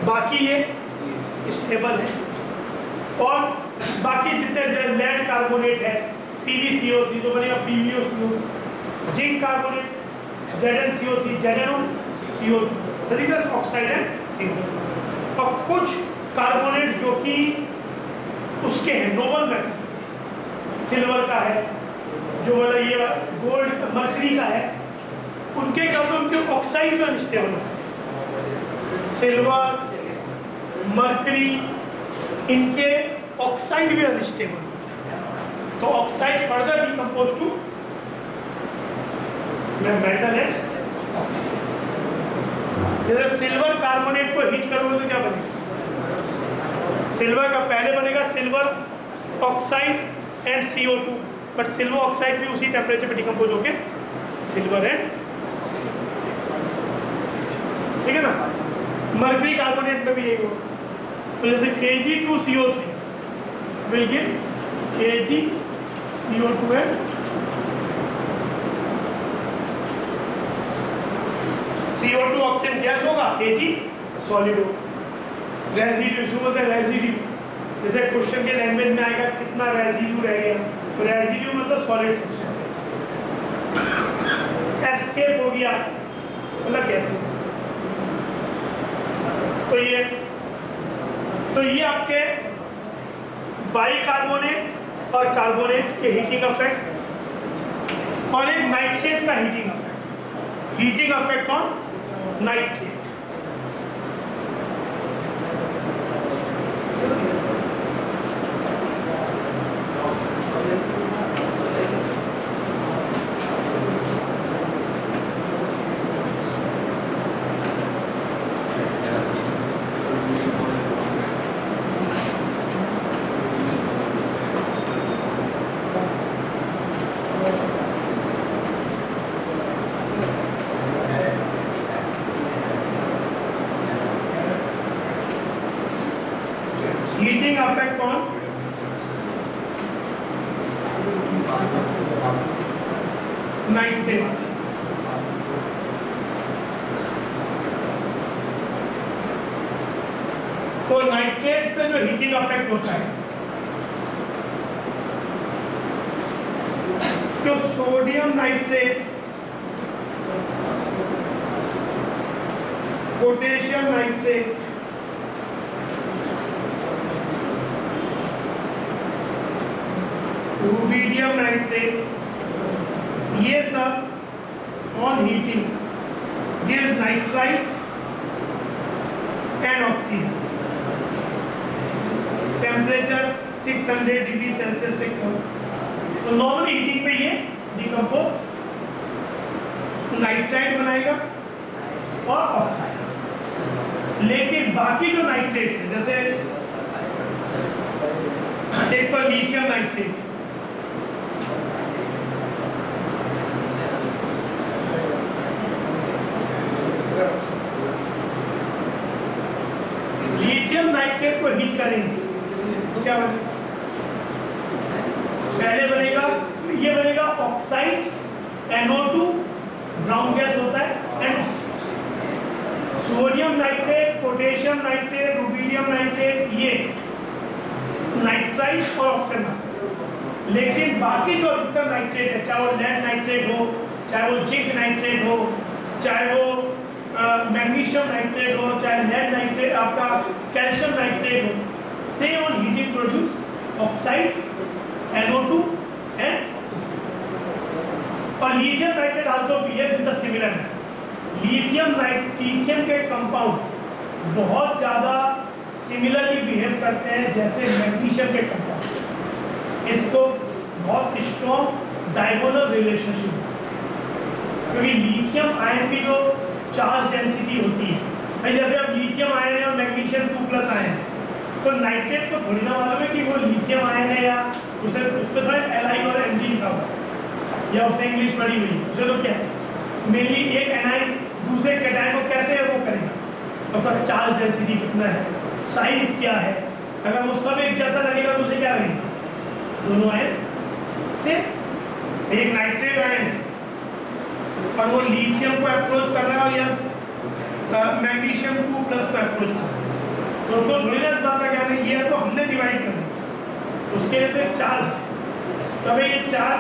बाकी ये स्टेबल है। और बाकी जितने लेड कार्बोनेट है, PbCO3 तो बनेगा PbOCO, zinc carbonate ZnCO3, ZnO, oxide है CO2। और कुछ कार्बोनेट जो कि उसके हैं नोबल मेटल्स, सिल्वर का है, जो मतलब ये गोल्ड मरकरी का है, उनके क्या होता है, उनके ऑक्साइड में अनस्टेबल होता है। सिल्वर, मरकरी, इनके ऑक्साइड भी अनस्टेबल होता है, तो oxide further decompose to metal है ऑक्साइड। जैसे सिल्वर कार्बोनेट को हीट करोगे तो क्या बनेगा, सिल्वर का पहले बनेगा silver oxide and CO2, but silver oxide भी उसी टेम्परेचर पे डिकम्पोज होके सिल्वर एंड, ठीक है ना। मरकरी कार्बोनेट में भी यही होगा, तो जैसे Ag2CO3 will give AgCO2 and CO2 oxygen gas होगा, Ag सॉलिड होगा। रेजिड्यू जो बोलते हैं रेजिड्यू, जैसे क्वेश्चन के लैंग्वेज में आएगा कितना रेजिड्यू रह गया, तो रेजिड्यू मतलब सॉलिड सब्सटेंस है। एस्केप हो गया मतलब गैसेस। तो ये आपके बाइकार्बोनेट और कार्बोनेट के हीटिंग इफेक्ट, और एक नाइट्रेट का heating effect on nitrate. Heating effect on nitrates. तो नाइट्रेट्स पे जो हीटिंग इफेक्ट होता है, जो sodium nitrate, potassium nitrate, rubidium nitrate, ये सब on heating gives nitrite and oxygen. Temperature 600 degree Celsius से कम, तो नॉर्मल हीटिंग पे ये डिकम्पोज नाइट्राइट बनाएगा और ऑक्साइड। लेकिन बाकी जो नाइट्रेट्स है, जैसे एक तो लिथियम नाइट्रेट, लिथियम नाइट्रेट को हीट करेंगे तो क्या बनेगा, ऑक्साइड, NO2 ब्राउन गैस होता है, and sodium nitrate, potassium nitrate, rubidium nitrate, ये नाइट्राइट और ऑक्सीजन। लेकिन बाकी जो अधिकतर नाइट्रेट है, चाहे वो लेड नाइट्रेट हो, चाहे वो जिंक नाइट्रेट हो, चाहे वो मैग्नीशियम नाइट्रेट हो, चाहे लेड नाइट्रेट, आपका कैल्शियम नाइट्रेट हो, they on heating produce oxide, NO2 and और lithium nitrate also behaves in the similar manner. Lithium के कंपाउंड बहुत ज़्यादा सिमिलरली बिहेव करते हैं जैसे मैग्नीशियम के कंपाउंड। इसको बहुत स्ट्रॉन्ग डायगोनल रिलेशनशिप है, क्योंकि लिथियम आयन की जो चार्ज डेंसिटी होती है, भाई जैसे अब लिथियम आयन है और मैग्नीशियम 2+ आयन है, तो नाइट्रेट को थोड़ी ना मालूम है कि वो लिथियम आयन है या उस पर तो Li और Mg लिखा हुआ है या उसने इंग्लिश पढ़ी हुई है, उसे तो क्या है मेनली एक एनाइन दूसरे कैटायन को कैसे वो करेगा, उसका चार्ज डेंसिटी कितना है, साइज क्या है। अगर वो सब एक जैसा लगेगा तो उसे क्या लगेगा, दोनों आयन से एक नाइट्रेट आयन है और वो लिथियम को अप्रोच कर रहा है या मैग्नीशियम 2+ को अप्रोच कर रहा है, तो उसको थोड़ी ना इस बात का ज्ञान है, ये तो हमने डिवाइड कर दिया, उसके लिए तो एक चार्ज है, तो अगर ये चार्ज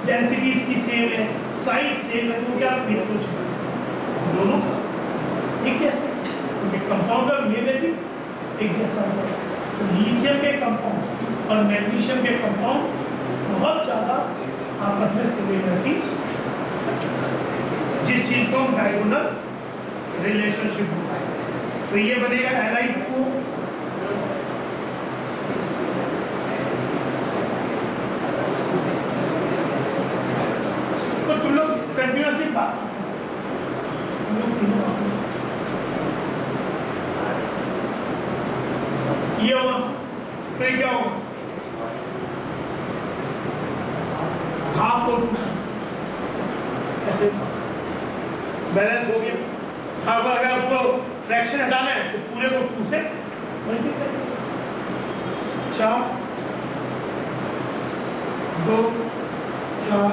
डेंसिटी इसकी सेम है, साइज सेम है, तो क्या अप्रोच कर दोनों एक जैसे, क्योंकि कंपाउंड का बिहेवियर भी एक जैसा होता है। तो लिथियम के कंपाउंड और मैग्नीशियम के कंपाउंड बहुत ज़्यादा आपस में सिमिलरिटी, जिस चीज़ को हम डायगोनल रिलेशनशिप होता है, तो ये बनेगा Li2O, तो तुम लोग कंटिन्यूसली बात ये होगा, तो ये क्या होगा, हाफ और ऐसे बैलेंस हो गया। अब अगर उसको फ्रैक्शन हटाना है तो पूरे को 2 से मल्टीप्लाई करें, 4 2 4,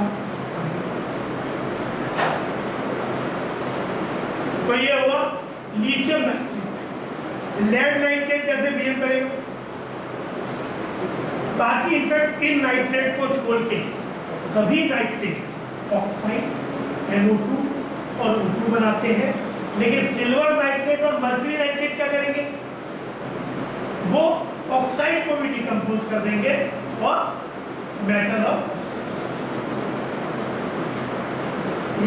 तो ये हुआ लिथियम नाइट्रेट। लेड नाइट्रेट कैसे बिहेव करेगा, बाकी इनफैक्ट इन नाइट्रेट को छोड़ के सभी नाइट्रेट ऑक्साइड, NO2 और O2 बनाते हैं, लेकिन सिल्वर नाइट्रेट और मर्क्यूरी नाइट्रेट क्या करेंगे, वो ऑक्साइड को भी डिकम्पोज कर देंगे और मेटल ऑफ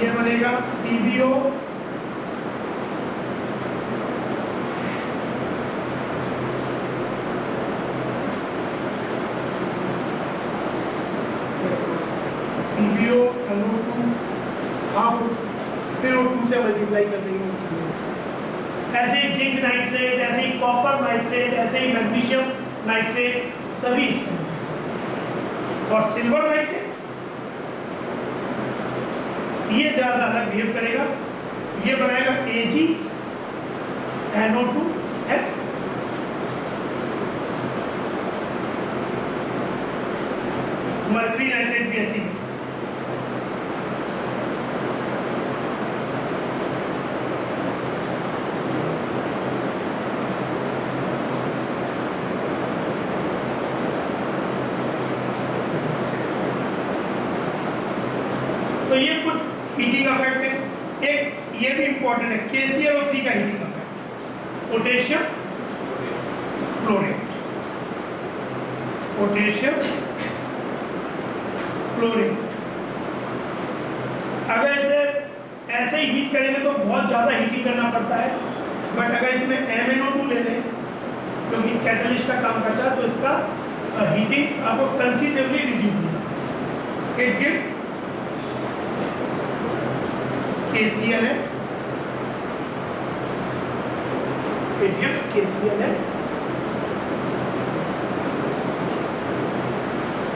ये बनेगा PbO, NO2 हाफ, फिर O2 से मल्टीप्लाई कर देंगे। ऐसे ही जिंक नाइट्रेट, ऐसे ही कॉपर नाइट्रेट, ऐसे ही मैग्नीशियम नाइट्रेट, सभी इस तरीके से। और सिल्वर नाइट्रेट ये जरा सा अलग बिहेव करेगा, ये बनाएगा Ag, NO2 है, मर्क्यूरी नाइट्रेट भी ऐसी। तो ये कुछ हीटिंग इफेक्ट है। एक ये भी इंपॉर्टेंट है, KClO3 का heating effect, potassium chlorate, potassium chlorate. अगर इसे ऐसे ही हीट करेंगे तो बहुत ज़्यादा हीटिंग करना पड़ता है, बट अगर इसमें MnO2 ले लें क्योंकि कैटलिस्ट का काम करता है, तो इसका हीटिंग आपको कंसिडरेबली रिड्यूस हो जाता है। It gives KClN, it gives KClN।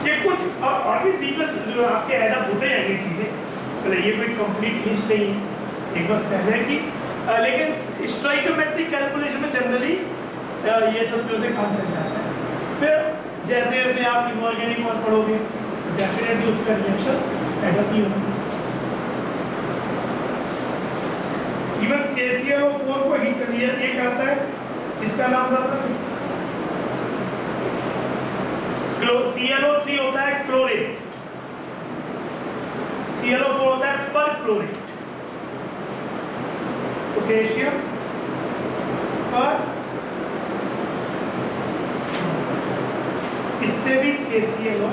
ये कुछ और भी डीपल जो आपके ऐड अप होते जाएंगे चीज़ें, चलो ये कोई कंप्लीट लिस्ट नहीं है, एक बस पहले की, लेकिन स्टोइकोमेट्रिक कैलकुलेशन में जनरली ये सब चीज़ों से काम चल जाता है। फिर जैसे जैसे आप इनऑर्गेनिक और पढ़ोगे डेफिनेटली उसका रिएक्शंस एडअप ही होंगे। इवन KClO4 को हीट कर लिया, ये क्या होता है, इसका नाम था सर ClO3 होता है क्लोरेट, ClO4 होता है पर क्लोरेट, पोटेशियम पर, इससे भी KClO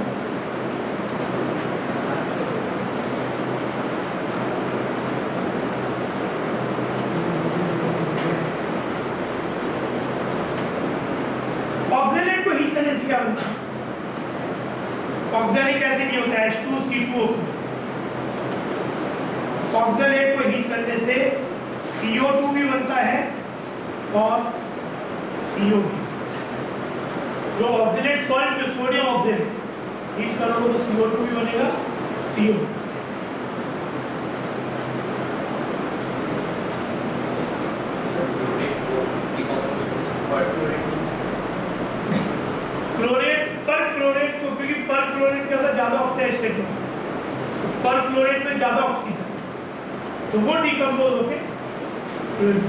ऑक्सलेट को हीट करने से क्या बनता है, ऑक्सैलिक एसिड ही होता है H2C2O4। ऑक्सलेट को हीट करने से CO2 भी बनता है और CO भी। जो ऑक्सलेट सॉल्ट में सोडियम ऑक्सलेट हीट करोगे तो CO2 भी बनेगा, CO। क्लोरेट पर क्लोरेट को, क्योंकि पर क्लोरेट का ज्यादा ऑक्साइड स्टेट होता है, पर क्लोरेट में ज्यादा ऑक्सीजन, तो वो डिकम्पोज होके क्लोरेट,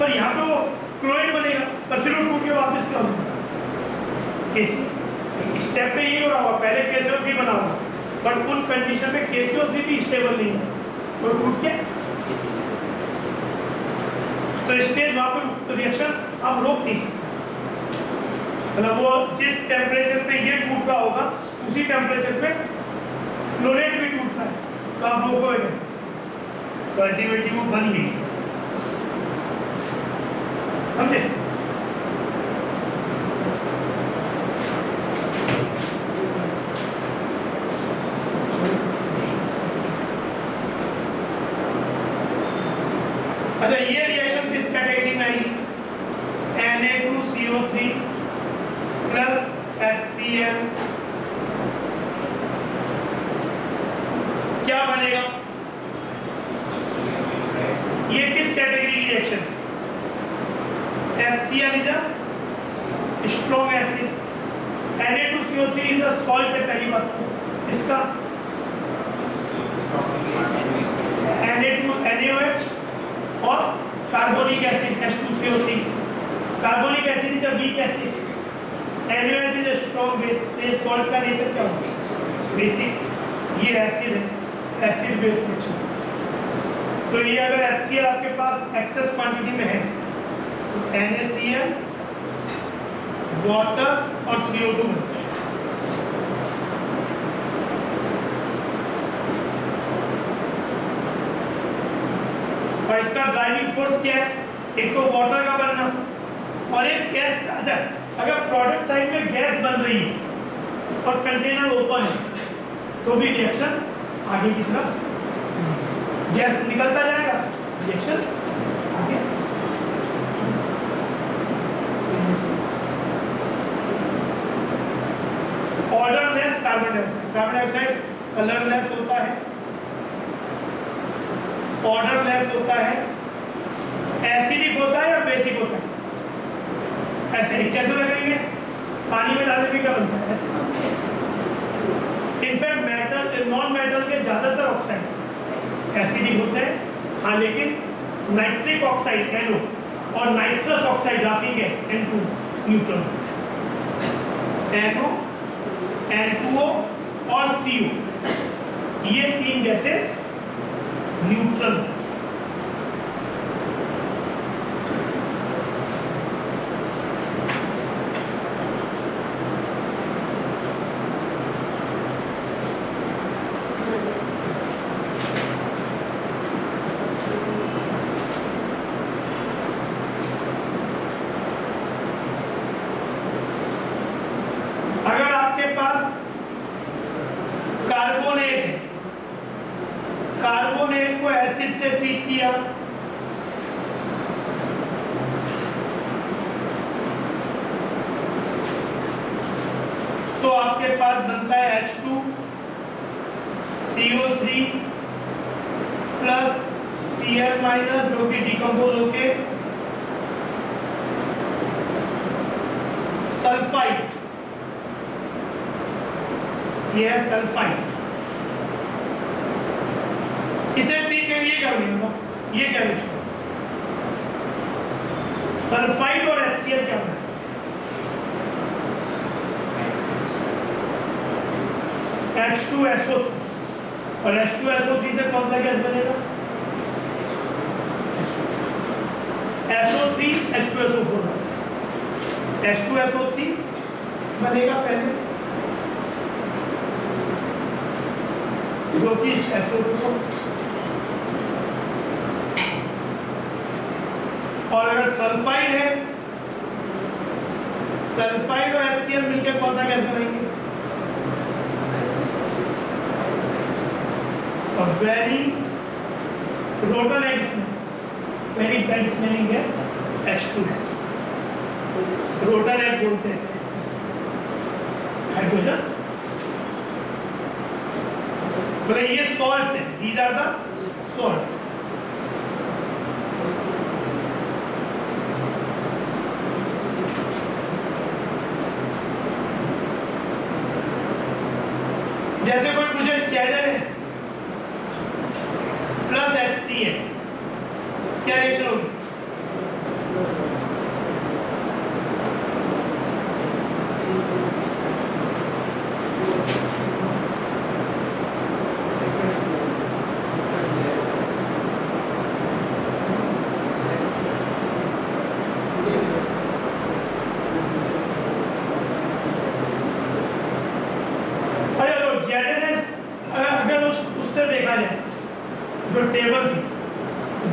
पर यहाँ पे वो क्लोराइड बनेगा, पर फिर वो टूट के वापस क्या होगा, कैसे स्टेप पे ये हो रहा होगा, पहले KCO3 बना होगा, बट उन कंडीशन में KCO3 भी स्टेबल नहीं है, तो टूट के तो स्टेज वहां पर रिएक्शन आप रोक नहीं सकते, मतलब वो जिस टेम्परेचर पे ये टूट रहा होगा उसी टेम्परेचर पे क्लोरेट भी टूट रहा है, तो आप रोकोगे कैसे, तो अल्टीमेटली वो बन गई, समझे। अच्छा, ये रिएक्शन किस कैटेगरी में आएगी, Na2CO3 प्लस HCl क्या बनेगा, ये किस कैटेगरी की reaction, HCl is a strong acid, Na2CO3 is a salt है, पहली बात इसका NaOH और carbonic acid H2CO3, carbonic acid is a weak acid, NaOH is a strong base, ये सॉल्ट का नेचर क्या होता है, बेसिक, ये एसिड है, एसिड बेस नेचर, तो ये अगर HCl आपके पास एक्सेस क्वांटिटी में है तो NaCl वाटर और CO2 बनता है, और इसका ड्राइविंग फोर्स क्या है, एक तो वाटर का बनना और एक गैस का। अच्छा, अगर प्रोडक्ट साइड में गैस बन रही है और कंटेनर ओपन है तो भी रिएक्शन आगे की तरफ, गैस निकलता जाएगा, रिएक्शन आगे। ऑर्डरलेस कार्बन डाइऑक्साइड कलरलेस होता है, ऑर्डरलेस होता है, एसिडिक होता है या बेसिक होता है, एसिडिक। कैसे लगेंगे, पानी में डालने में क्या बनता है, इनफैक्ट मेटल, नॉन मेटल के ज्यादातर ऑक्साइड्स एसिडिक होते हैं, हाँ, लेकिन नाइट्रिक ऑक्साइड NO और nitrous oxide laughing gas N2 neutral, NO N2O और CO, ये तीन गैसेस न्यूट्रल। अगर आपके पास कार्बोनेट है, कार्बोनेट को एसिड से ट्रीट किया, तो आपके पास बनता है H2CO3 प्लस Cl माइनस, जो कि डिकम्पोज होके सल्फाइड ये है सल्फाइड। इसे ट्रीट में ये कर लेंगे, ये क्या लिखा सल्फाइड और HCl क्या होता है? H2SO3 और H2SO3 से कौन सा गैस बनेगा? SO3 H2SO4 H2SO3 बनेगा पहले, जो कि SO2 और अगर सल्फाइड है, सल्फाइड और HCl मिलकर कौन सा गैस बनाएंगे? वेरी रोटल एग्स में very bad smelling gas H2S, rotten egg बोलते हैं हाइड्रोजन। तो ये सॉल्ट्स हैं, these are the salts। जैसे कोई मुझे ZNS प्लस HCl क्या रिएक्शन होगी? उससे देखा जाए जो टेबल थी,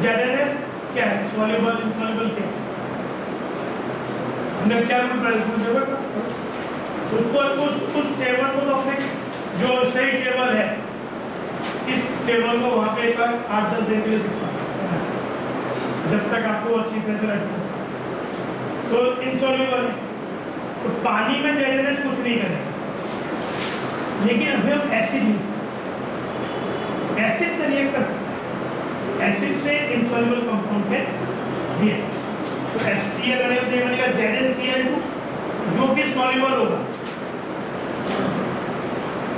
ZNS क्या है? सॉल्युबल इनसॉल्युबल क्या है? हमने क्या रूल पढ़ा उसको उस टेबल को तो अपने जो सही टेबल है इस टेबल को वहाँ पे 8-10 दिन के लिए दिखा जब तक आपको अच्छी तरह से रखना। तो इनसॉल्युबल है तो पानी में ZNS कुछ नहीं करेगा, लेकिन अभी हम एसिड यूज एसिड से रिएक्ट कर सकते हैं, एसिड से इनसॉल्युबल कंपाउंड में रिएक्ट। तो HCl बनेगा ZnCl2 जो कि सॉल्युबल होगा,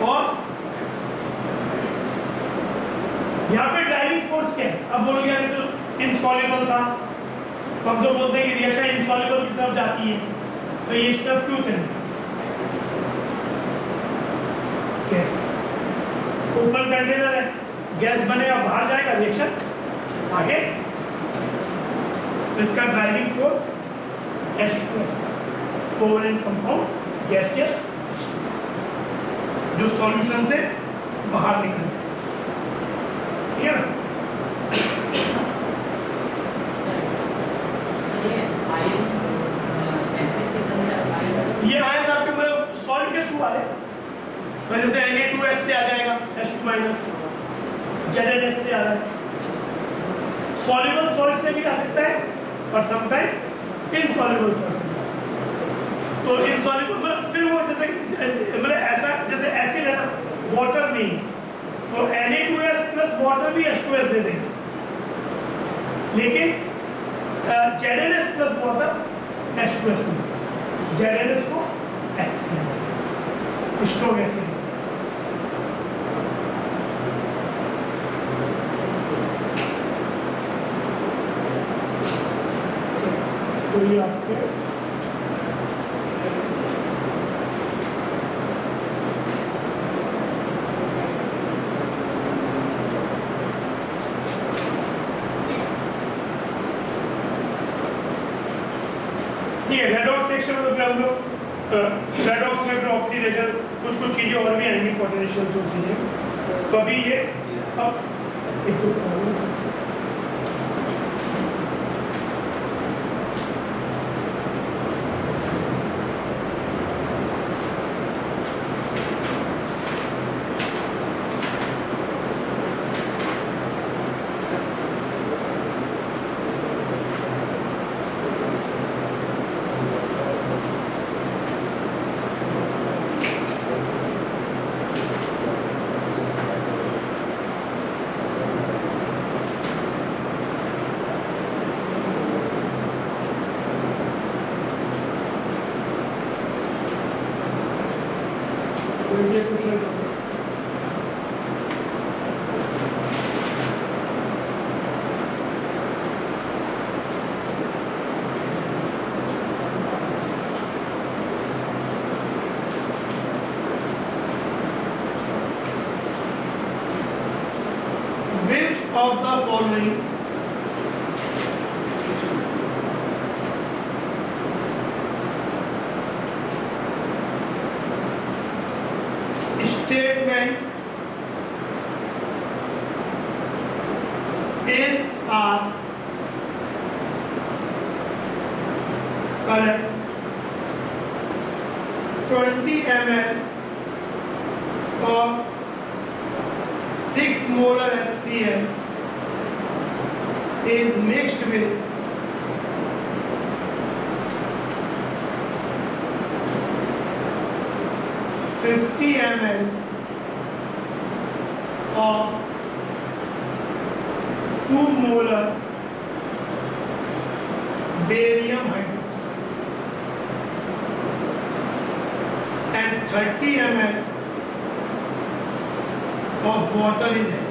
और यहाँ पे ड्राइविंग फोर्स क्या है? अब बोलोगे अरे तो इनसॉल्युबल था, तो हम तो बोलते हैं कि रिएक्शन इनसॉल्युबल की तरफ जाती है, तो ये इस तरफ क्यों चलेगी? गैस ओपन कंटेनर है, गैस बनेगा बाहर जाएगा, रिएक्शन आगे। तो इसका driving force H2S covalent compound gaseous जो सॉल्यूशन से बाहर निकल जाए, ठीक है ना? ये आयंस आपके मतलब सॉल्ट के थ्रू आ रहे हैं, जैसे Na2S से आ जाएगा H2- ZNS से आ रहा है, सॉल्युबल सॉल्ट से भी आ सकता है और समटाइम इनसॉल्युबल सॉल्ट। तो इनसॉल्युबल फिर वो जैसे मतलब ऐसा जैसे एसिड है ना, वाटर नहीं, तो Na2S प्लस वाटर भी H2S दे देंगे, लेकिन ZNS प्लस वाटर H2S नहीं, ZNS को HCl स्ट्रॉन्ग एसिड। तो ये आपके ठीक है। रेडॉक्स सेक्शन में तो फिर हम लोग रेडॉक्स में फिर ऑक्सीडेशन कुछ चीज़ें और भी आएंगी, पोटेंशियल जो चीज़ें। तो अभी ये अब एक तो ये question of the following statement is correct. 20 ml of 6 molar HCl is mixed with 50 ml of 2 molar barium hydroxide and 30 ml of water is added.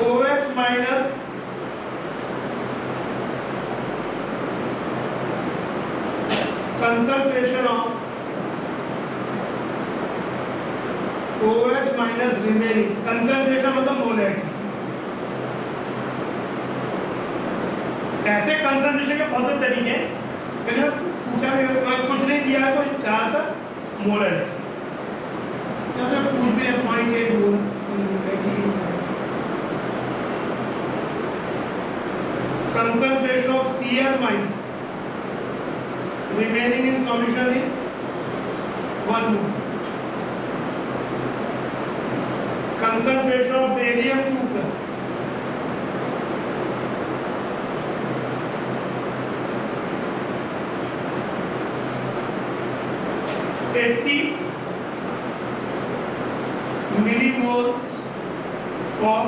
OH minus concentration of OH minus remaining concentration मतलब molarity. ऐसे concentration के बहुत से तरीके हैं, पूछा कुछ नहीं दिया है तो ज़्यादातर मोलैरिटी कुछ भी 0.8 मोल concentration of Cl minus remaining in solution is 1 mole. Concentration of barium 2 plus millimoles of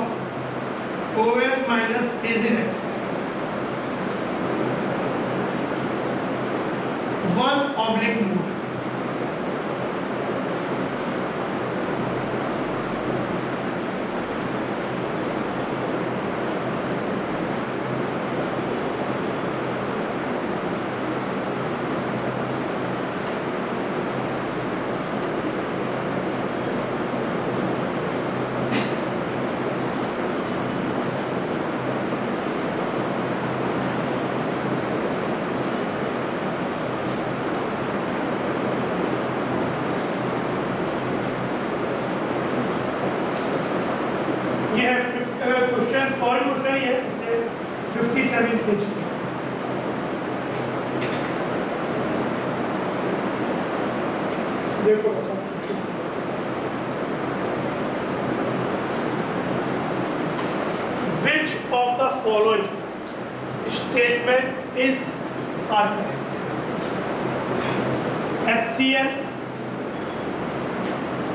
OH minus is in excess. 1/mole. Question solve question ही है 57 पेज देखो which of the following statement is correct? HCl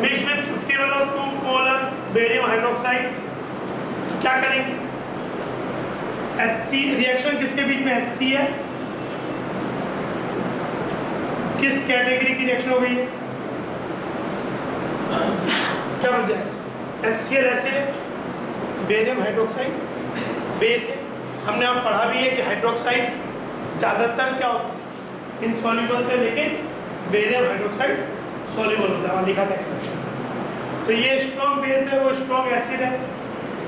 mixed with 51 of 2 molar barium hydroxide, क्या करेंगे? HC reaction किसके बीच में HC है? किस category की रिएक्शन हो गई है? क्या बन जाएगा? HCl एसिड है, बेरियम हाइड्रोक्साइड बेस है। हमने अब पढ़ा भी है कि हाइड्रोक्साइड्स ज़्यादातर क्या होता है? इनसॉल्युबल थे, लेकिन बेरियम हाइड्रोक्साइड सॉल्युबल होता है, वहाँ लिखा था एक्सेप्शन। तो ये स्ट्रॉन्ग बेस है, वो स्ट्रॉन्ग एसिड है,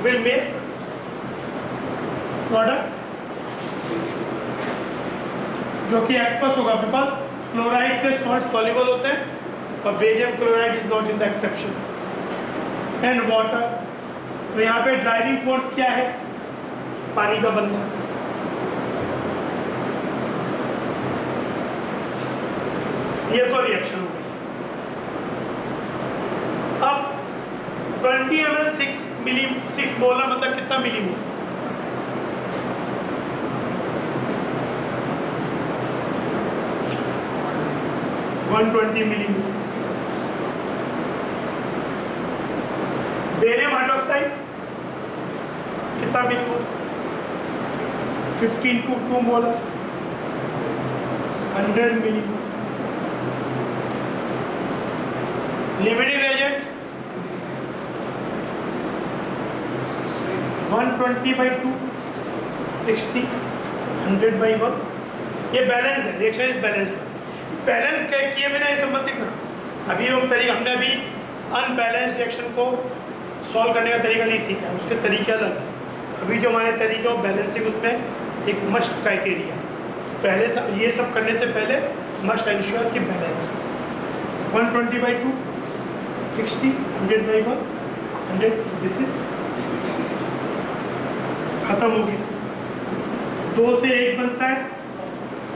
will make product जो कि एक्वस होगा, बिकॉज क्लोराइड के सॉल्ट सॉल्युबल होते हैं और barium chloride is not in the exception. And water, तो यहाँ पे ड्राइविंग फोर्स क्या है? पानी का बनना। ये तो रिएक्शन हो गई। अब 20 ml 6 मोलर मतलब कितना मिलीमोल? (120 मिलीमोल) हाइड्रोक्साइड कितना millimole, 15 to 2 molar, 100 millimole. Limiting agent 120/2 60, 100/1। ये बैलेंस है, रिएक्शन इज बैलेंस्ड। बैलेंस किए बिना ये सब मत देखना। अभी हम तरीका, हमने अभी अनबैलेंस रिएक्शन को सॉल्व करने का तरीका नहीं सीखा है, उसके तरीके अलग है। अभी जो हमारे तरीके और बैलेंसिंग, उसमें एक मस्ट क्राइटेरिया पहले सब, ये सब करने से पहले मस्ट इंश्योर कि बैलेंस 120/2 60, 100/1 100। दिस इज खत्म हो गया। 2 से 1 बनता है,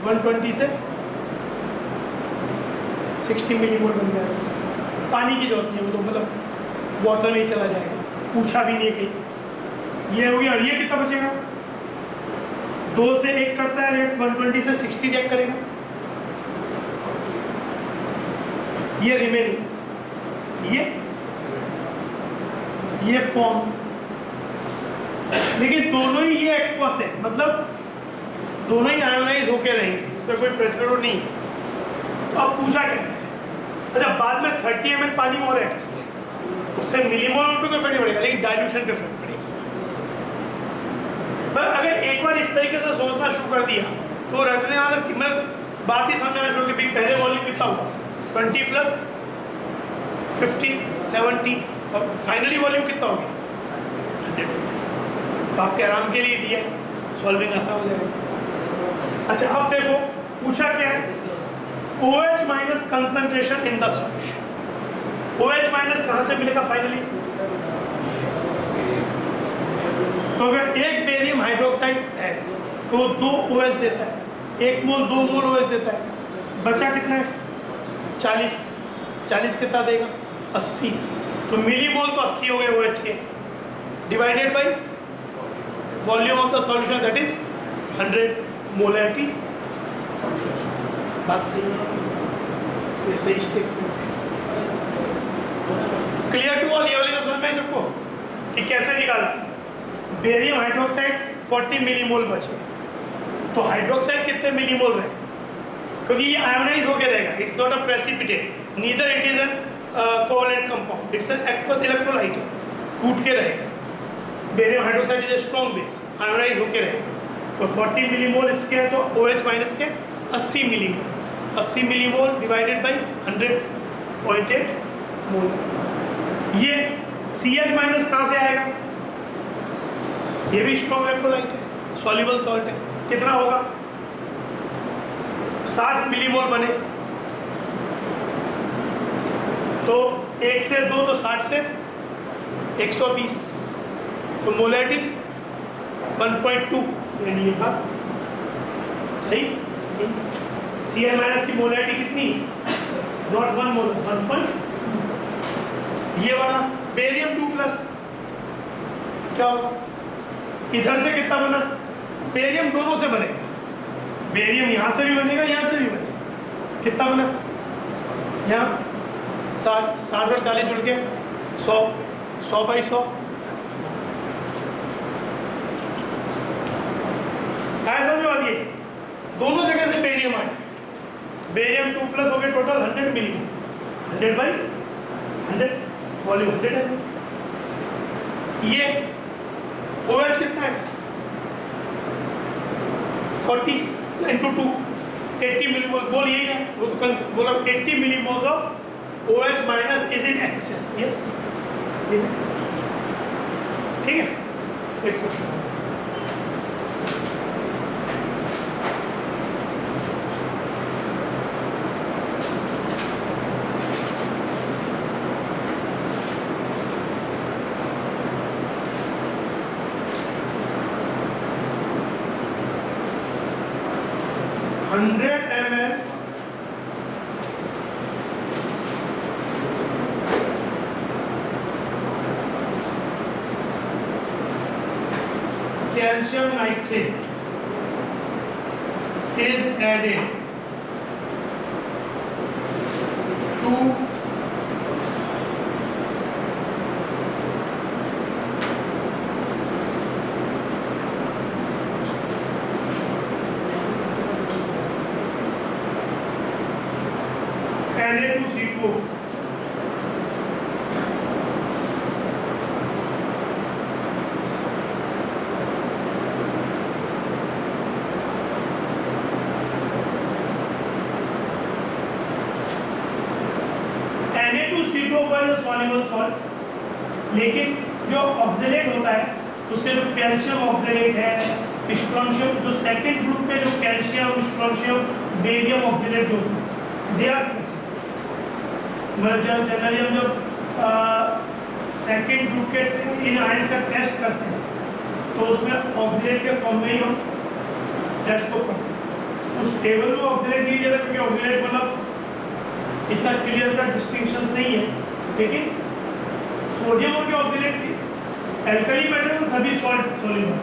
120 से 60 मिलीमोल बन जाएगा। पानी की जरूरत नहीं है, वो तो मतलब वाटर में ही चला जाएगा, पूछा भी नहीं कहीं। ये हो गया। और ये कितना बचेगा? 2 से 1 करता है रेट, 120 से 60 रिएक्ट करेगा। ये रिमेनिंग, ये फॉर्म, लेकिन दोनों ही ये एक्वस है, मतलब दोनों ही आयोनाइज होके रहेंगे, इसमें कोई प्रेसिपिटेट नहीं है। तो अब पूछा क्या है? अच्छा, बाद में 30 ml पानी और ऐड किया, उससे मिलीमोल पे कोई फर्क नहीं पड़ेगा, लेकिन डाइल्यूशन पे फर्क पड़ेगा। पर अगर एक बार इस तरीके से सोचना शुरू कर दिया तो रटने वाला मैं बात ही समझना शुरू कि पहले वॉल्यूम कितना हुआ, 20 + 50 70, और फाइनली वॉल्यूम कितना हो गया 100। तो आपके आराम के लिए दिया, सॉल्विंग आसान हो जाएगा। अच्छा, अब देखो पूछा क्या है? OH minus concentration in the solution. OH minus कहाँ से मिलेगा फाइनली? तो अगर एक बेरियम हाइड्रोक्साइड है तो 2 OH देता है, 1 मोल 2 मोल OH देता है। बचा कितना है? 40। 40 कितना देगा? 80। तो मिलीमोल तो 80 हो गए OH के, divided by volume of the solution, that is 100 molarity. बात सही है, ये सही स्टेटमेंट है। Clear to all? ये वाले का समझ में सबको कि कैसे निकाला? बेरियम हाइड्रोक्साइड 40 मिलीमोल बचे, तो हाइड्रोक्साइड कितने मिलीमोल रहे? क्योंकि ये आयोनाइज होकर रहेगा, it's not a precipitate, neither it is an covalent compound, it's an aqueous electrolyte, टूट के रहेगा। Barium hydroxide is a strong base, ionise होकर रहेगा। तो 40 मिलीमोल इसके हैं, तो OH माइनस के 80 मिलीमोल, 80 मिलीमोल डिवाइडेड बाई 100.8 मोल। ये Cl माइनस कहाँ से आएगा? ये भी स्ट्रॉन्ग इलेक्ट्रोलाइट है, सॉल्युबल सॉल्ट है। कितना होगा? 60 मिलीमोल बने, तो 1 से 2 तो 60 से 120, तो मोलैरिटी 1.2, यानी ये बात सही। Cl माइनस की मोलैरिटी कितनी? नॉट 1 मोल, 1.2। ये वाला बेरियम 2+ क्या होगा? इधर से कितना बना? बेरियम दोनों से बनेगा, बेरियम यहाँ से भी बनेगा, यहाँ से भी बनेगा। कितना बना? यहाँ 60 और 40 जुड़ के 100, 100/100। ऐसा जो बात, ये दोनों जगह से बेरियम आए, बेरियम 2+ हो गए टोटल 100 मिलीमोल, 100/100, वॉल्यूम 100 है। ये OH कितना है? 40 × 2, 80 मिलीमोल। बोल यही है, वो तो बोला 80 millimole of OH minus is in excess. Yes, ठीक है। एक question, calcium nitrate is added to Na2CO4 Na2CO4 is soluble salt, लेकिन जो ऑक्सीडेट होता है उसके जो कैल्शियम ऑक्सीडेट है, स्ट्रोंशियम, जो सेकंड ग्रुप के जो कैल्शियम स्ट्रोंशियम बेरियम ऑक्सीडेट जो दे आर मतलब जनरली हम जब सेकंड ग्रुप के इन आयंस का टेस्ट करते हैं तो उसमें ऑक्सीडेट के फॉर्म में ही हम टेस्ट को करते हैं। उस टेबल में ऑक्सीडेट नहीं दिया क्योंकि ऑक्सीडेट मतलब इतना क्लियर का डिस्टिंक्शन नहीं है, लेकिन सोडियम और के ऑक्सीडेट एल्कली मेटल सभी सॉल्ट सोल्यूबल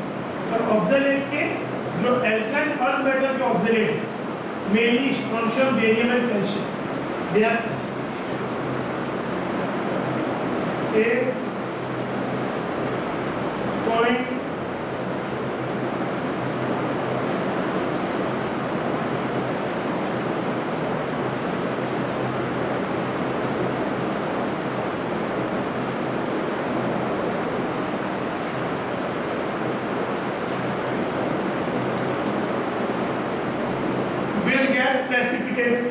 और ऑक्सीडेट के जो एल्कलाइन अर्थ मेटल के ऑक्सीडेट है mainly strontium barium and calcium they are point will get precipitated.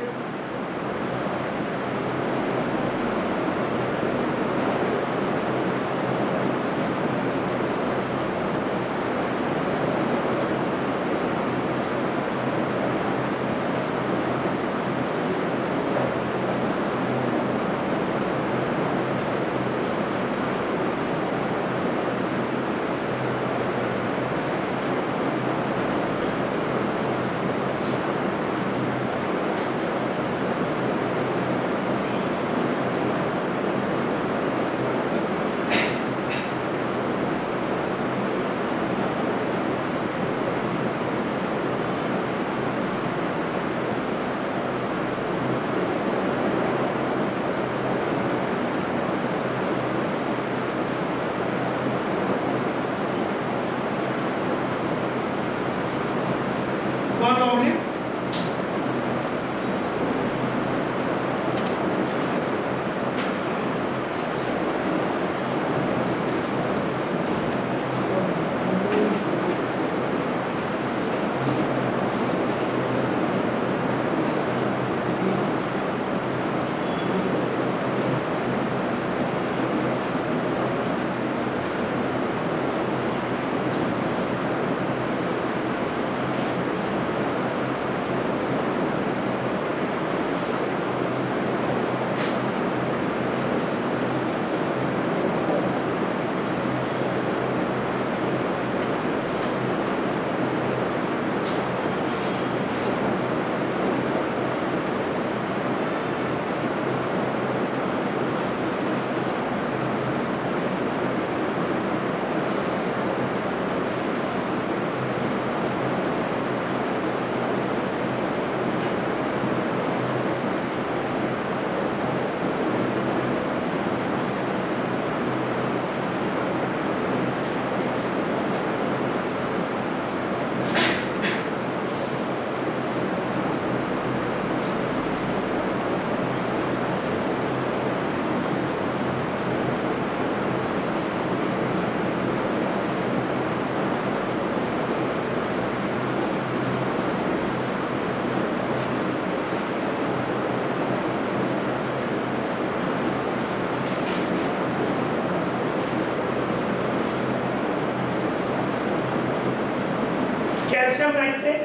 Calcium nitrate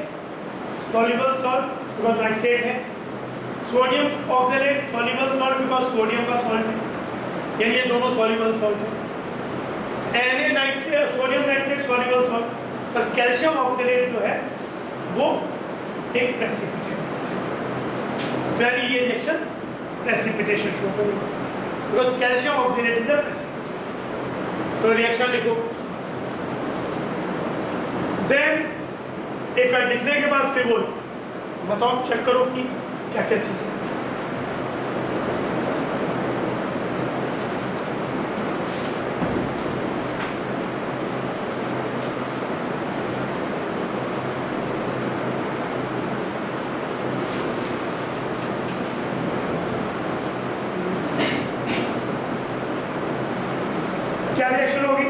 soluble salt because nitrate है, sodium oxalate soluble salt because sodium का salt है, यानी ये दोनों सॉल्युबल सॉल्ट है। Na nitrate sodium nitrate soluble salt, पर calcium oxalate जो है वो एक प्रेसिपिटेट वेरी ये रिएक्शन प्रेसिपिटेशन शो करेगा because calcium oxalate is a precipitate. तो रिएक्शन लिखो, देन एक बार लिखने के बाद फिर बोल बताओ, चेक करो कि क्या क्या चीज़ है। क्या रिएक्शन होगी?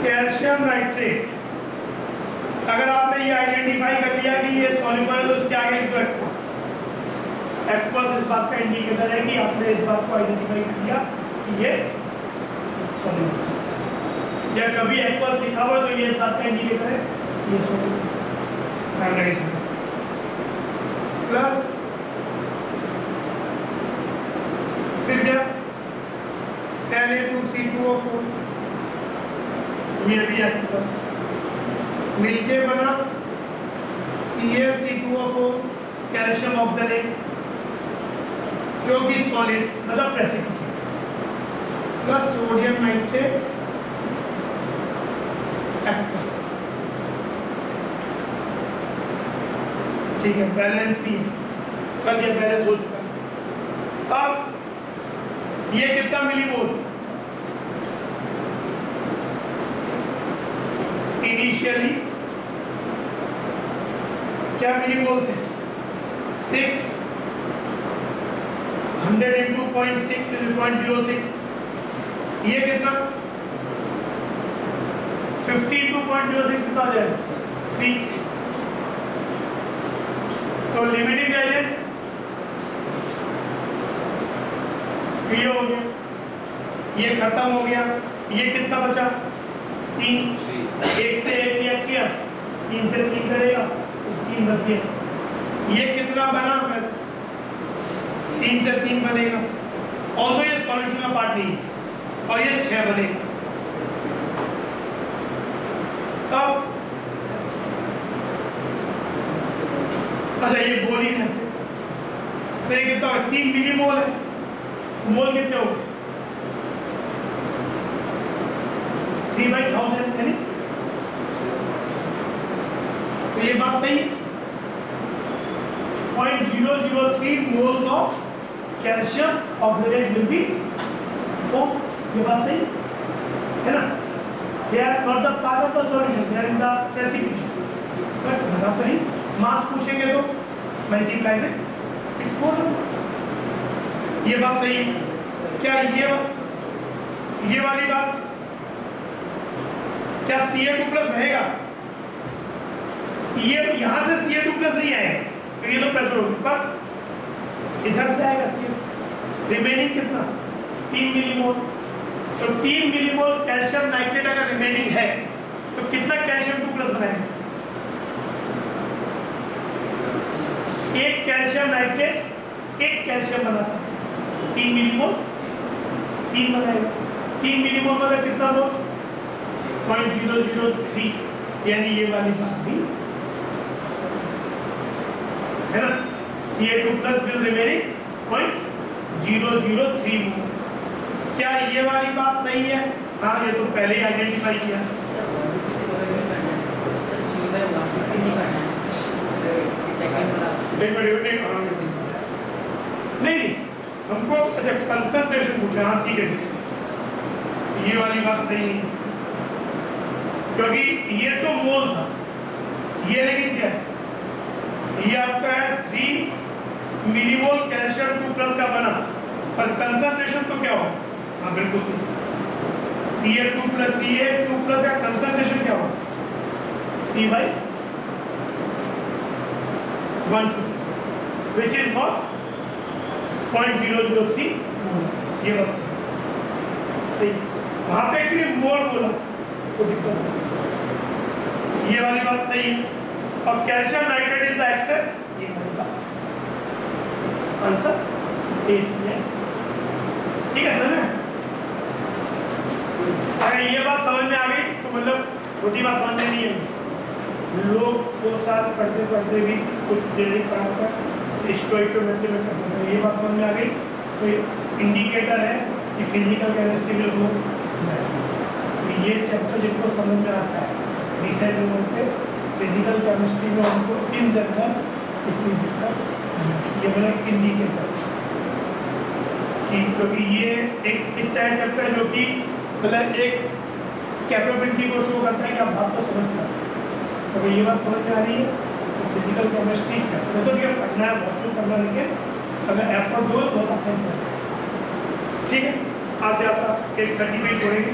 कैल्शियम नाइट्रेट, अगर आपने ये आइडेंटिफाई कर लिया कि ये सॉल्युबल है तो उसके आगे लिखो एक्वस। एक्वस इस बात का इंडिकेटर है कि आपने इस बात को आइडेंटिफाई कर लिया कि ये सॉल्युबल है। या कभी एक्वस लिखा हुआ तो ये इस बात का इंडिकेटर है कि ये सॉल्युबल है। प्लस फिर क्या, Na2C2O4, ये भी एक्वस मिलके बना CaC2O4 कैल्शियम ऑक्सलेट, जो कि सॉलिड मतलब precipitate, plus sodium nitrate aqueous. ठीक है, बैलेंस ही कल ये बैलेंस हो चुका है। अब ये कितना मिलीमोल? इनिशियली क्या मिलीमोल से 600 इंटू 0.06, ये कितना 50 इंटू 0.06 कितना आ जाएगा 3। तो लिमिटिंग एजेंट ये हो गया, ये खत्म हो गया, ये कितना बचा 3, 1 से 1 रिएक्ट किया, 3 से 3 करेगा, 3 बच गया। ये कितना बना बस 3 से 3 बनेगा, और तो ये सॉल्यूशन का पार्ट नहीं है, और ये 6 बनेगा। अब अच्छा ये बोली ऐसे तो ये कितना 3 मिलीमोल है, मोल कितने हो गए 3/1000 है नहीं? तो ये बात सही है, 0.003 mole of calcium oxalate will be form. ये बात सही है ना? They are not the part of the solution, they are in the precipitation. But बता तो ही मास पूछेंगे तो मल्टीप्लाई में इट्स मोल मास। ये बात सही है क्या? ये वाली बात क्या Ca2+ रहेगा? ये यहां से Ca2+ नहीं आएगा, तो ये तो प्रेशर होगा, पर इधर से आएगा Ca। रिमेनिंग कितना 3 मिलीमोल। तो 3 मिलीमोल कैल्शियम नाइट्रेट अगर रिमेनिंग है तो कितना कैल्शियम 2+ बनाएगा? एक कैल्शियम नाइट्रेट एक कैल्शियम बनाता, 3 मिलीमोल 3 बनाएगा। 3 मिलीमोल मतलब कितना हो 0.003, यानी ये वाली बात भी है ना। Ca2+ विल रिमेनिंग 0.003 मोल। क्या ये वाली बात सही है? हाँ, ये तो पहले ही आइडेंटिफाई किया। नहीं हमको अच्छा कंसंट्रेशन पूछना। हाँ ठीक है, ये वाली बात सही नहीं, क्योंकि ये तो मोल था, ये लेकिन क्या है, ये आपका है 3 मिलीमोल कैल्शियम 2+ का बना, पर कंसंट्रेशन तो क्या हो? हाँ बिल्कुल सही, Ca2+ का कंसंट्रेशन क्या हो 3/150, which is not 0.003 मोल। ये बात सही, वहां पे एक्चुअली मोल बोला तो दिक्कत है। ये वाली बात सही है। और calcium nitrate is the excess, ये होगा आंसर इसमें। ठीक है सर, अगर ये बात समझ में आ गई तो मतलब छोटी बात समझ में नहीं है। लोग 2 साल पढ़ते पढ़ते भी कुछ देर नहीं पढ़ा होता, स्टोइकोमेट्री में करते थे। ये बात समझ में आ गई तो इंडिकेटर है कि फिजिकल केमिस्ट्री में लोग ये चैप्टर जिनको समझ में आता है रिसेंट में पे फिजिकल केमिस्ट्री में उनको इन जनरल इतनी दिक्कत नहीं। ये मेरा इंडिकेटर कि क्योंकि ये एक इस तरह चैप्टर है जो कि मतलब एक कैपेबिलिटी को शो करता है कि आप बात को समझ पाते हैं। तो ये बात समझ में आ रही है तो फिजिकल केमिस्ट्री चैप्टर तो क्या पढ़ना है, बहुत कुछ पढ़ना, लेकिन अगर एफर्ट दो बहुत आसान से, ठीक है। आज जैसा 8:30 में छोड़ेंगे।